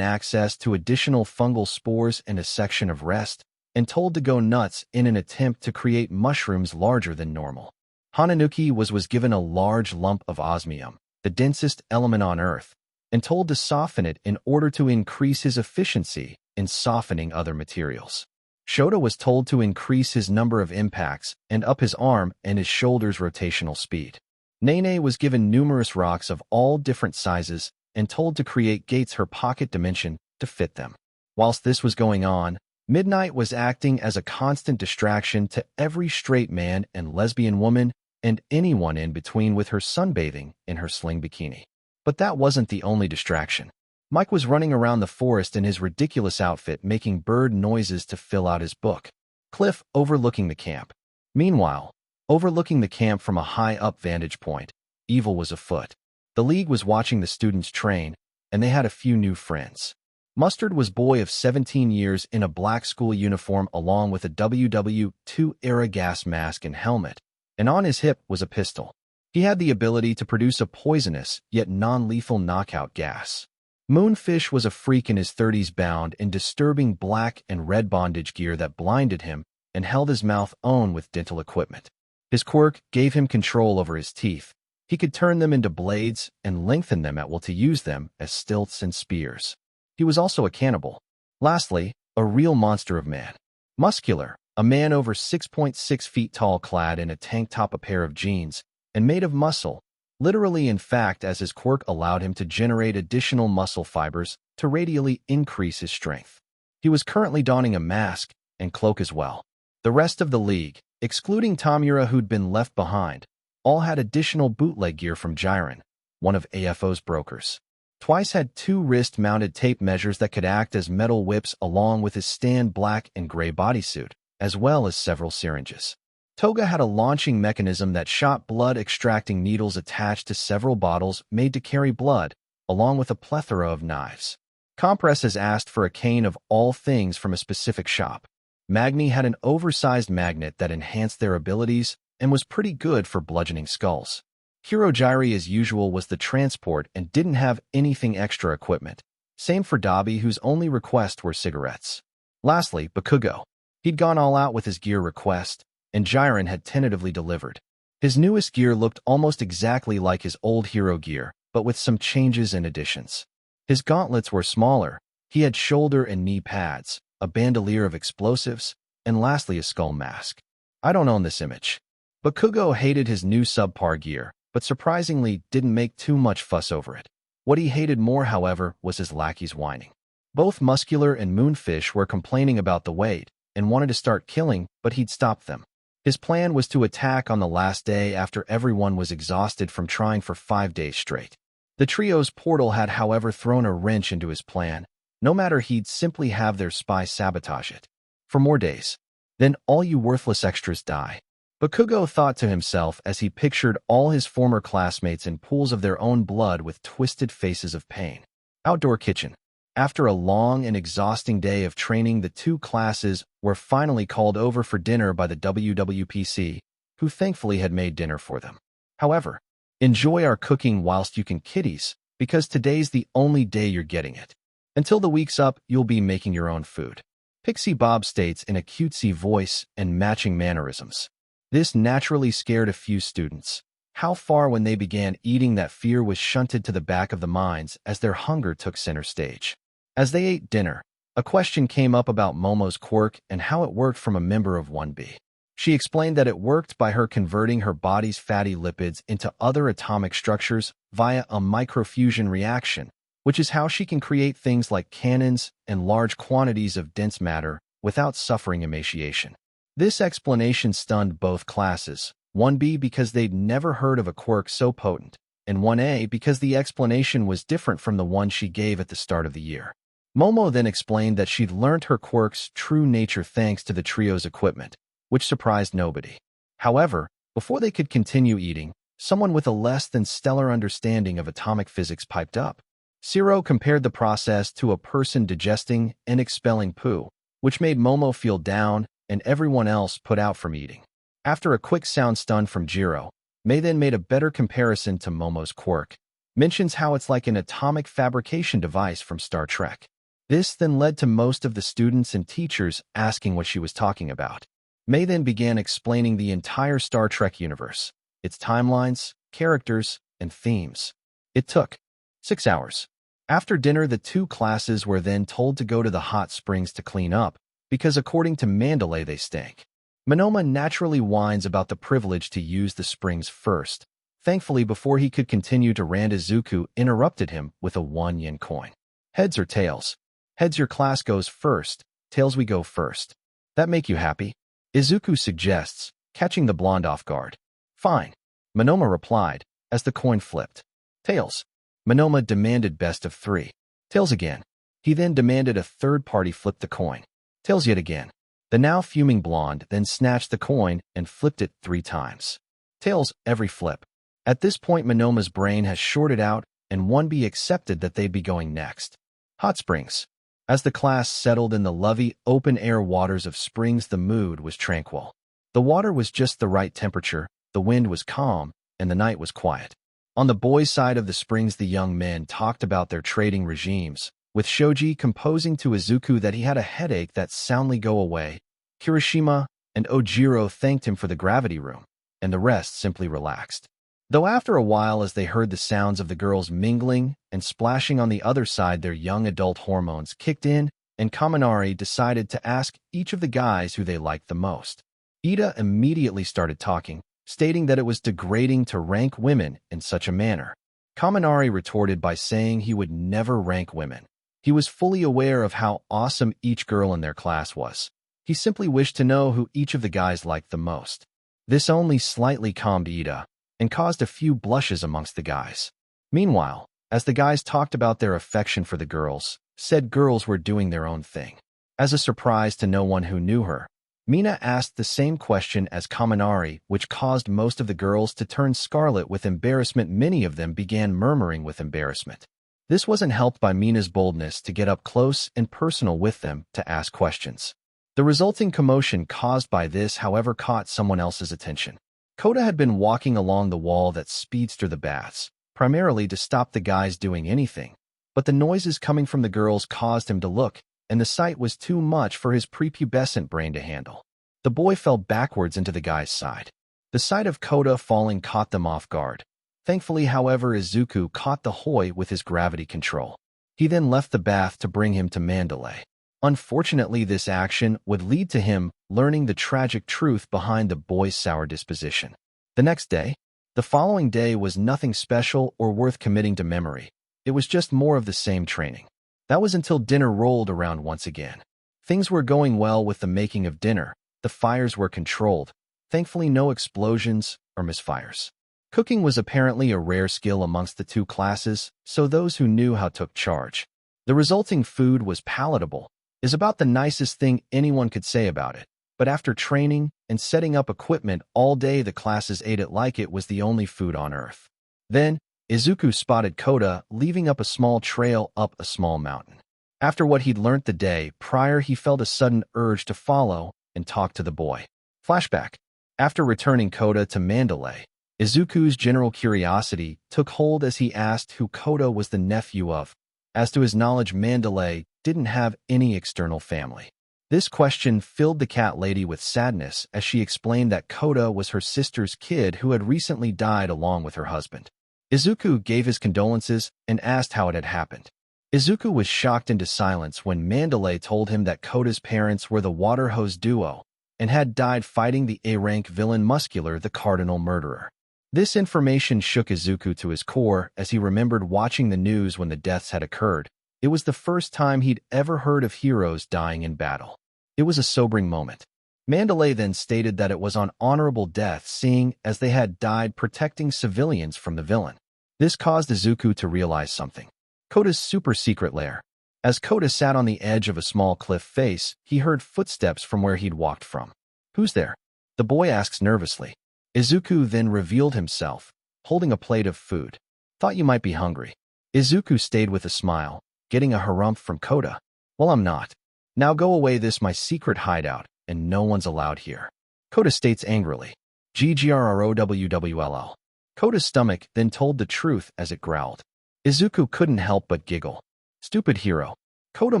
access to additional fungal spores and a section of rest, and told to go nuts in an attempt to create mushrooms larger than normal. Hananuki was given a large lump of osmium, the densest element on Earth, and told to soften it in order to increase his efficiency in softening other materials. Shota was told to increase his number of impacts and up his arm and his shoulder's rotational speed. Nene was given numerous rocks of all different sizes and told to create gates her pocket dimension to fit them. Whilst this was going on, Midnight was acting as a constant distraction to every straight man and lesbian woman and anyone in between with her sunbathing in her sling bikini. But that wasn't the only distraction. Mike was running around the forest in his ridiculous outfit making bird noises to fill out his book. Cliff overlooking the camp. Meanwhile, overlooking the camp from a high-up vantage point, evil was afoot. The League was watching the students train, and they had a few new friends. Mustard was boy of 17 years in a black school uniform along with a WW2-era gas mask and helmet, and on his hip was a pistol. He had the ability to produce a poisonous, yet non-lethal knockout gas. Moonfish was a freak in his 30s bound in disturbing black and red bondage gear that blinded him and held his mouth open with dental equipment. His quirk gave him control over his teeth. He could turn them into blades and lengthen them at will to use them as stilts and spears. He was also a cannibal. Lastly, a real monster of man. Muscular, a man over 6.6 feet tall clad in a tank top, a pair of jeans, and made of muscle, literally in fact as his quirk allowed him to generate additional muscle fibers to radially increase his strength. He was currently donning a mask and cloak as well. The rest of the League, excluding Tamura who'd been left behind, all had additional bootleg gear from Jiren, one of AFO's brokers. Twice had 2 wrist-mounted tape measures that could act as metal whips along with his stand black and gray bodysuit, as well as several syringes. Toga had a launching mechanism that shot blood-extracting needles attached to several bottles made to carry blood, along with a plethora of knives. Compress has asked for a cane of all things from a specific shop. Magni had an oversized magnet that enhanced their abilities and was pretty good for bludgeoning skulls. Hirojiri, as usual, was the transport and didn't have anything extra equipment. Same for Dabi, whose only request were cigarettes. Lastly, Bakugo. He'd gone all out with his gear request, and Jiren had tentatively delivered. His newest gear looked almost exactly like his old hero gear, but with some changes and additions. His gauntlets were smaller, he had shoulder and knee pads, a bandolier of explosives, and lastly a skull mask. I don't own this image. Bakugo hated his new subpar gear, but surprisingly didn't make too much fuss over it. What he hated more, however, was his lackeys whining. Both Muscular and Moonfish were complaining about the weight and wanted to start killing, but he'd stopped them. His plan was to attack on the last day after everyone was exhausted from trying for 5 days straight. The trio's portal had, however, thrown a wrench into his plan. No matter, he'd simply have their spy sabotage it. For more days. Then all you worthless extras die. Bakugo thought to himself as he pictured all his former classmates in pools of their own blood with twisted faces of pain. Outdoor kitchen. After a long and exhausting day of training, the 2 classes were finally called over for dinner by the WWPC, who thankfully had made dinner for them. However, enjoy our cooking whilst you can, kiddies, because today's the only day you're getting it. Until the week's up, you'll be making your own food. Pixie Bob states in a cutesy voice and matching mannerisms. This naturally scared a few students. How far when they began eating that fear was shunted to the back of the minds as their hunger took center stage. As they ate dinner, a question came up about Momo's quirk and how it worked from a member of 1B. She explained that it worked by her converting her body's fatty lipids into other atomic structures via a microfusion reaction, which is how she can create things like cannons and large quantities of dense matter without suffering emaciation. This explanation stunned both classes, 1B because they'd never heard of a quirk so potent, and 1A because the explanation was different from the one she gave at the start of the year. Momo then explained that she'd learned her quirk's true nature thanks to the trio's equipment, which surprised nobody. However, before they could continue eating, someone with a less than stellar understanding of atomic physics piped up. Zero compared the process to a person digesting and expelling poo, which made Momo feel down and everyone else put out from eating. After a quick sound stun from Jiro, May then made a better comparison to Momo's quirk, mentions how it's like an atomic fabrication device from Star Trek. This then led to most of the students and teachers asking what she was talking about. May then began explaining the entire Star Trek universe, its timelines, characters, and themes. It took 6 hours. After dinner, the two classes were then told to go to the hot springs to clean up, because according to Mandalay they stank. Monoma naturally whines about the privilege to use the springs first. Thankfully, before he could continue to rant, Izuku interrupted him with a 1 yen coin. Heads or tails? Heads, your class goes first. Tails, we go first. That make you happy? Izuku suggests, catching the blonde off guard. Fine, Monoma replied, as the coin flipped. Tails. Monoma demanded best of 3. Tails again. He then demanded a third party flip the coin. Tails yet again. The now fuming blonde then snatched the coin and flipped it 3 times. Tails every flip. At this point, Monoma's brain has shorted out, and 1B accepted that they'd be going next. Hot springs. As the class settled in the lovely, open-air waters of springs, the mood was tranquil. The water was just the right temperature, the wind was calm, and the night was quiet. On the boys' side of the springs, the young men talked about their trading regimes, with Shoji composing to Izuku that he had a headache that soundly go away. Kirishima and Ojiro thanked him for the gravity room, and the rest simply relaxed. Though after a while, as they heard the sounds of the girls mingling and splashing on the other side, their young adult hormones kicked in, and Kaminari decided to ask each of the guys who they liked the most. Ida immediately started talking, stating that it was degrading to rank women in such a manner. Kaminari retorted by saying he would never rank women. He was fully aware of how awesome each girl in their class was. He simply wished to know who each of the guys liked the most. This only slightly calmed Ida, and caused a few blushes amongst the guys. Meanwhile, as the guys talked about their affection for the girls, said girls were doing their own thing. As a surprise to no one who knew her, Mina asked the same question as Kaminari, which caused most of the girls to turn scarlet with embarrassment. Many of them began murmuring with embarrassment. This wasn't helped by Mina's boldness to get up close and personal with them to ask questions. The resulting commotion caused by this, however, caught someone else's attention. Kota had been walking along the wall that speeds through the baths, primarily to stop the guys doing anything, but the noises coming from the girls caused him to look, and the sight was too much for his prepubescent brain to handle. The boy fell backwards into the guy's side. The sight of Kota falling caught them off guard. Thankfully, however, Izuku caught the Hoi with his gravity control. He then left the bath to bring him to Mandalay. Unfortunately, this action would lead to him learning the tragic truth behind the boy's sour disposition. The next day, the following day, was nothing special or worth committing to memory. It was just more of the same training. That was until dinner rolled around once again. Things were going well with the making of dinner. The fires were controlled. Thankfully, no explosions or misfires. Cooking was apparently a rare skill amongst the two classes, so those who knew how took charge. The resulting food was palatable, is about the nicest thing anyone could say about it. But after training and setting up equipment all day, the classes ate it like it was the only food on earth. Then, Izuku spotted Kota leaving up a small trail up a small mountain. After what he'd learnt the day prior, he felt a sudden urge to follow and talk to the boy. Flashback. After returning Kota to Mandalay, Izuku's general curiosity took hold as he asked who Koda was the nephew of. As to his knowledge, Mandalay didn't have any external family. This question filled the cat lady with sadness as she explained that Koda was her sister's kid who had recently died along with her husband. Izuku gave his condolences and asked how it had happened. Izuku was shocked into silence when Mandalay told him that Koda's parents were the water hose duo and had died fighting the A-rank villain Muscular, the cardinal murderer. This information shook Izuku to his core as he remembered watching the news when the deaths had occurred. It was the first time he'd ever heard of heroes dying in battle. It was a sobering moment. Mandalay then stated that it was an honorable death, seeing as they had died protecting civilians from the villain. This caused Izuku to realize something. Koda's super-secret lair. As Koda sat on the edge of a small cliff face, he heard footsteps from where he'd walked from. "Who's there?" the boy asks nervously. Izuku then revealed himself, holding a plate of food. "Thought you might be hungry." Izuku stayed with a smile, getting a harumph from Koda. "Well, I'm not. Now go away, this my secret hideout, and no one's allowed here," Koda states angrily. GGRROWWLL. Koda's stomach then told the truth as it growled. Izuku couldn't help but giggle. "Stupid hero," Koda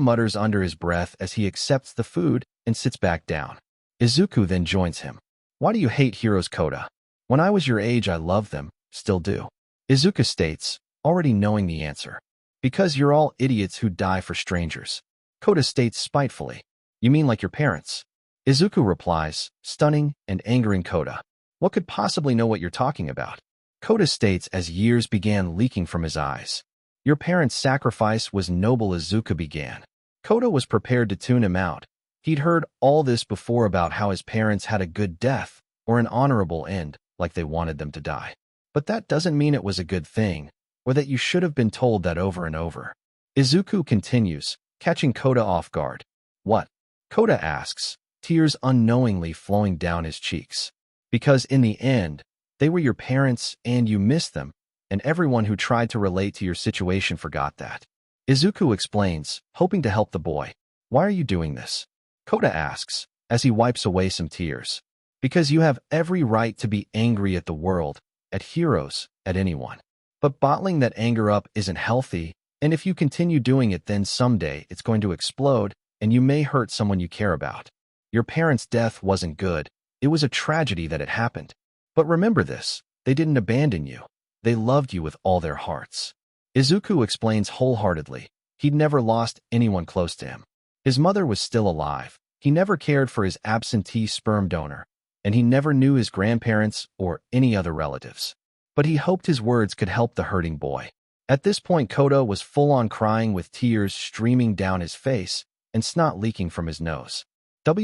mutters under his breath as he accepts the food and sits back down. Izuku then joins him. "Why do you hate heroes, Koda? When I was your age, I loved them, still do." Izuku states, already knowing the answer. "Because you're all idiots who die for strangers," Koda states spitefully. "You mean like your parents?" Izuku replies, stunning and angering Koda. "What could possibly know what you're talking about?" Koda states as years began leaking from his eyes. "Your parents' sacrifice was noble," Izuku began. Koda was prepared to tune him out. He'd heard all this before about how his parents had a good death or an honorable end, like they wanted them to die. But that doesn't mean it was a good thing, or that you should have been told that over and over. Izuku continues, catching Koda off guard. "What?" Koda asks, tears unknowingly flowing down his cheeks. "Because in the end, they were your parents and you missed them, and everyone who tried to relate to your situation forgot that." Izuku explains, hoping to help the boy. "Why are you doing this?" Koda asks, as he wipes away some tears. "Because you have every right to be angry at the world, at heroes, at anyone. But bottling that anger up isn't healthy, and if you continue doing it, then someday it's going to explode, and you may hurt someone you care about. Your parents' death wasn't good. It was a tragedy that it happened. But remember this, they didn't abandon you. They loved you with all their hearts." Izuku explains wholeheartedly. He'd never lost anyone close to him. His mother was still alive. He never cared for his absentee sperm donor, and he never knew his grandparents or any other relatives. But he hoped his words could help the hurting boy. At this point, Koda was full-on crying with tears streaming down his face and snot leaking from his nose. Why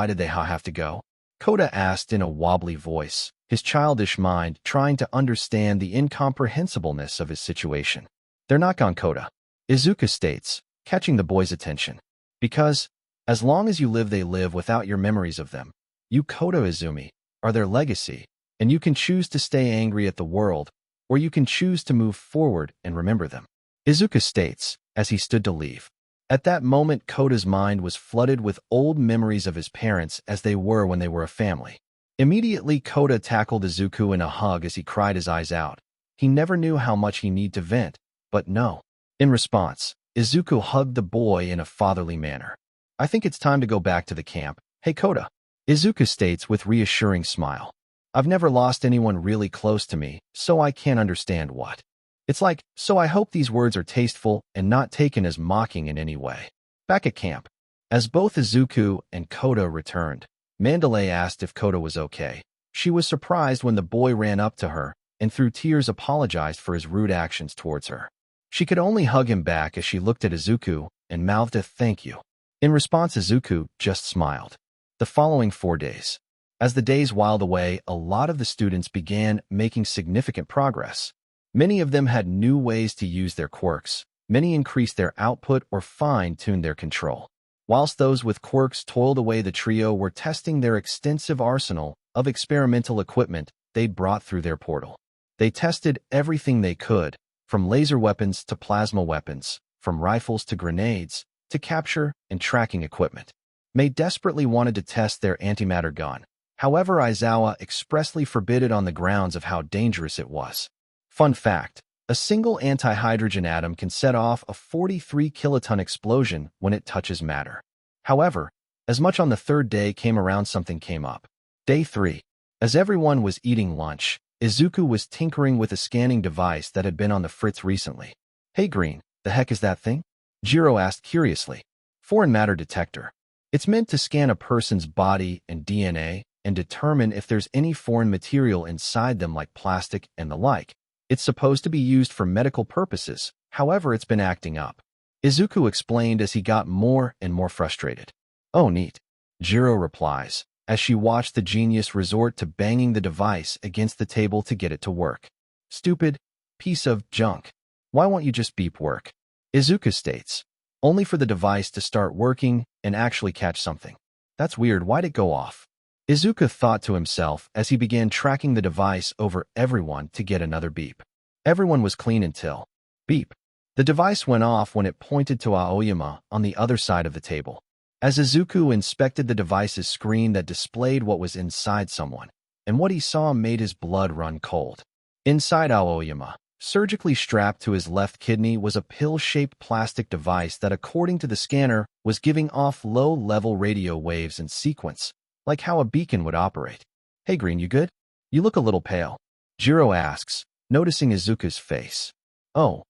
did they have to go?" Koda asked in a wobbly voice, his childish mind trying to understand the incomprehensibleness of his situation. "They're not gone, Koda," Izuku states, catching the boy's attention. "Because, as long as you live, they live without your memories of them. You, Koda Izumi, are their legacy, and you can choose to stay angry at the world, or you can choose to move forward and remember them," Izuku states, as he stood to leave. At that moment, Koda's mind was flooded with old memories of his parents as they were when they were a family. Immediately, Koda tackled Izuku in a hug as he cried his eyes out. He never knew how much he needed to vent, but no. In response, Izuku hugged the boy in a fatherly manner. "I think it's time to go back to the camp. Hey, Koda," Izuku states with reassuring smile. "I've never lost anyone really close to me, so I can't understand what it's like, so I hope these words are tasteful and not taken as mocking in any way." Back at camp, as both Izuku and Koda returned, Mandalay asked if Koda was okay. She was surprised when the boy ran up to her and through tears apologized for his rude actions towards her. She could only hug him back as she looked at Izuku and mouthed a "thank you." In response, Izuku just smiled. The following 4 days. As the days whiled away, a lot of the students began making significant progress. Many of them had new ways to use their quirks. Many increased their output or fine-tuned their control. Whilst those with quirks toiled away, the trio were testing their extensive arsenal of experimental equipment they'd brought through their portal. They tested everything they could, from laser weapons to plasma weapons, from rifles to grenades, to capture and tracking equipment. May desperately wanted to test their antimatter gun. However, Aizawa expressly forbid it on the grounds of how dangerous it was. Fun fact, a single anti-hydrogen atom can set off a 43 kiloton explosion when it touches matter. However, as much on the third day came around, something came up. Day 3. As everyone was eating lunch, Izuku was tinkering with a scanning device that had been on the fritz recently. "Hey Green, the heck is that thing?" Jiro asked curiously. "Foreign matter detector. It's meant to scan a person's body and DNA and determine if there's any foreign material inside them like plastic and the like. It's supposed to be used for medical purposes, however it's been acting up," Izuku explained as he got more and more frustrated. "Oh neat," Jiro replies, as she watched the genius resort to banging the device against the table to get it to work. "Stupid piece of junk. Why won't you just beep work?" Izuku states, only for the device to start working and actually catch something. "That's weird, why'd it go off?" Izuku thought to himself as he began tracking the device over everyone to get another beep. Everyone was clean until beep. The device went off when it pointed to Aoyama on the other side of the table. As Izuku inspected the device's screen that displayed what was inside someone, and what he saw made his blood run cold. Inside Aoyama, surgically strapped to his left kidney, was a pill-shaped plastic device that, according to the scanner, was giving off low-level radio waves in sequence, like how a beacon would operate. "Hey Green, you good? You look a little pale," Jiro asks, noticing Izuku's face. "Oh,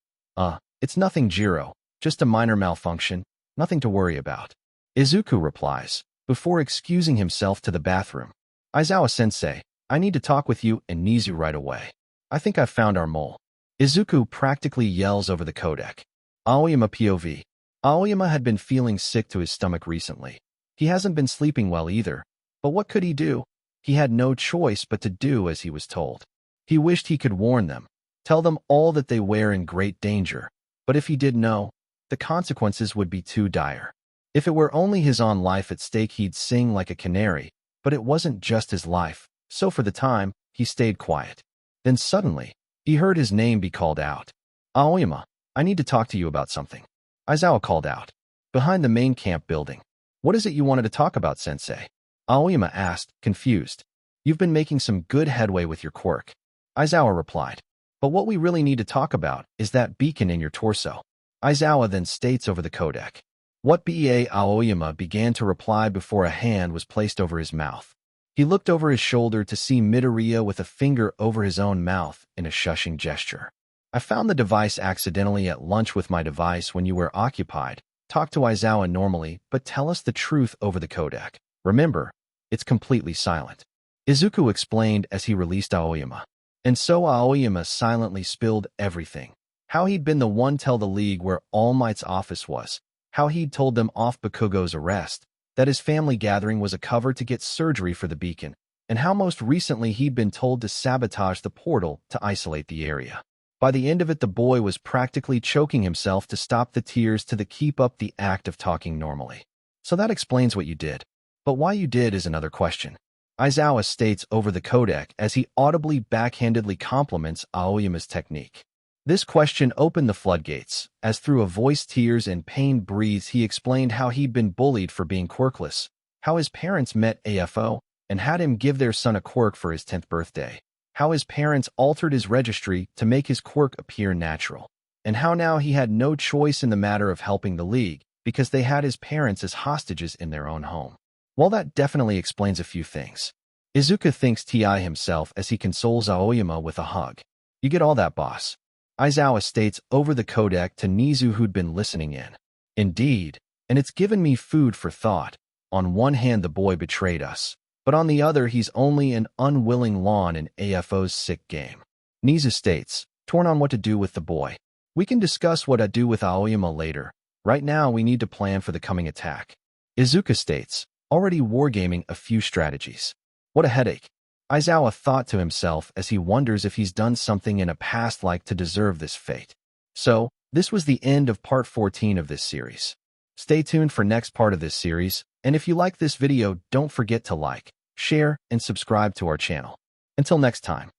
it's nothing, Jiro, just a minor malfunction, nothing to worry about," Izuku replies, before excusing himself to the bathroom. "Aizawa-sensei, I need to talk with you and Nizu right away. I think I've found our mole," Izuku practically yells over the codec. Aoyama POV. Aoyama had been feeling sick to his stomach recently. He hasn't been sleeping well either, but what could he do? He had no choice but to do as he was told. He wished he could warn them, tell them all that they were in great danger, but if he did know, the consequences would be too dire. If it were only his own life at stake, he'd sing like a canary, but it wasn't just his life, so for the time, he stayed quiet. Then suddenly, he heard his name be called out. "Aoyama, I need to talk to you about something," Aizawa called out, behind the main camp building. "What is it you wanted to talk about, sensei?" Aoyama asked, confused. "You've been making some good headway with your quirk," Aizawa replied. "But what we really need to talk about is that beacon in your torso," Aizawa then states over the codec. "What BA?" Aoyama began to reply before a hand was placed over his mouth. He looked over his shoulder to see Midoriya with a finger over his own mouth in a shushing gesture. "I found the device accidentally at lunch with my device when you were occupied. Talk to Aizawa normally, but tell us the truth over the codec. Remember, it's completely silent," Izuku explained as he released Aoyama. And so Aoyama silently spilled everything. How he'd been the one tell the League where All Might's office was, how he'd told them off Bakugo's arrest, that his family gathering was a cover to get surgery for the beacon, and how most recently he'd been told to sabotage the portal to isolate the area. By the end of it, the boy was practically choking himself to stop the tears to keep up the act of talking normally. "So that explains what you did. But why you did is another question," Aizawa states over the codec as he audibly backhandedly compliments Aoyama's technique. This question opened the floodgates, as through a voice tears and pain breathes he explained how he'd been bullied for being quirkless, how his parents met AFO and had him give their son a quirk for his 10th birthday, how his parents altered his registry to make his quirk appear natural, and how now he had no choice in the matter of helping the League because they had his parents as hostages in their own home. Well, that definitely explains a few things. Izuku thinks TI himself as he consoles Aoyama with a hug. "You get all that, boss," Aizawa states over the codec to Nizu, who'd been listening in. "Indeed, and it's given me food for thought. On one hand, the boy betrayed us, but on the other, he's only an unwilling pawn in AFO's sick game." Nizu states, torn on what to do with the boy. "We can discuss what to do with Aoyama later. Right now, we need to plan for the coming attack." Izuku states, already wargaming a few strategies. "What a headache," Aizawa thought to himself as he wonders if he's done something in a past life to deserve this fate. So, this was the end of part 14 of this series. Stay tuned for next part of this series, and if you like this video, don't forget to like, share, and subscribe to our channel. Until next time.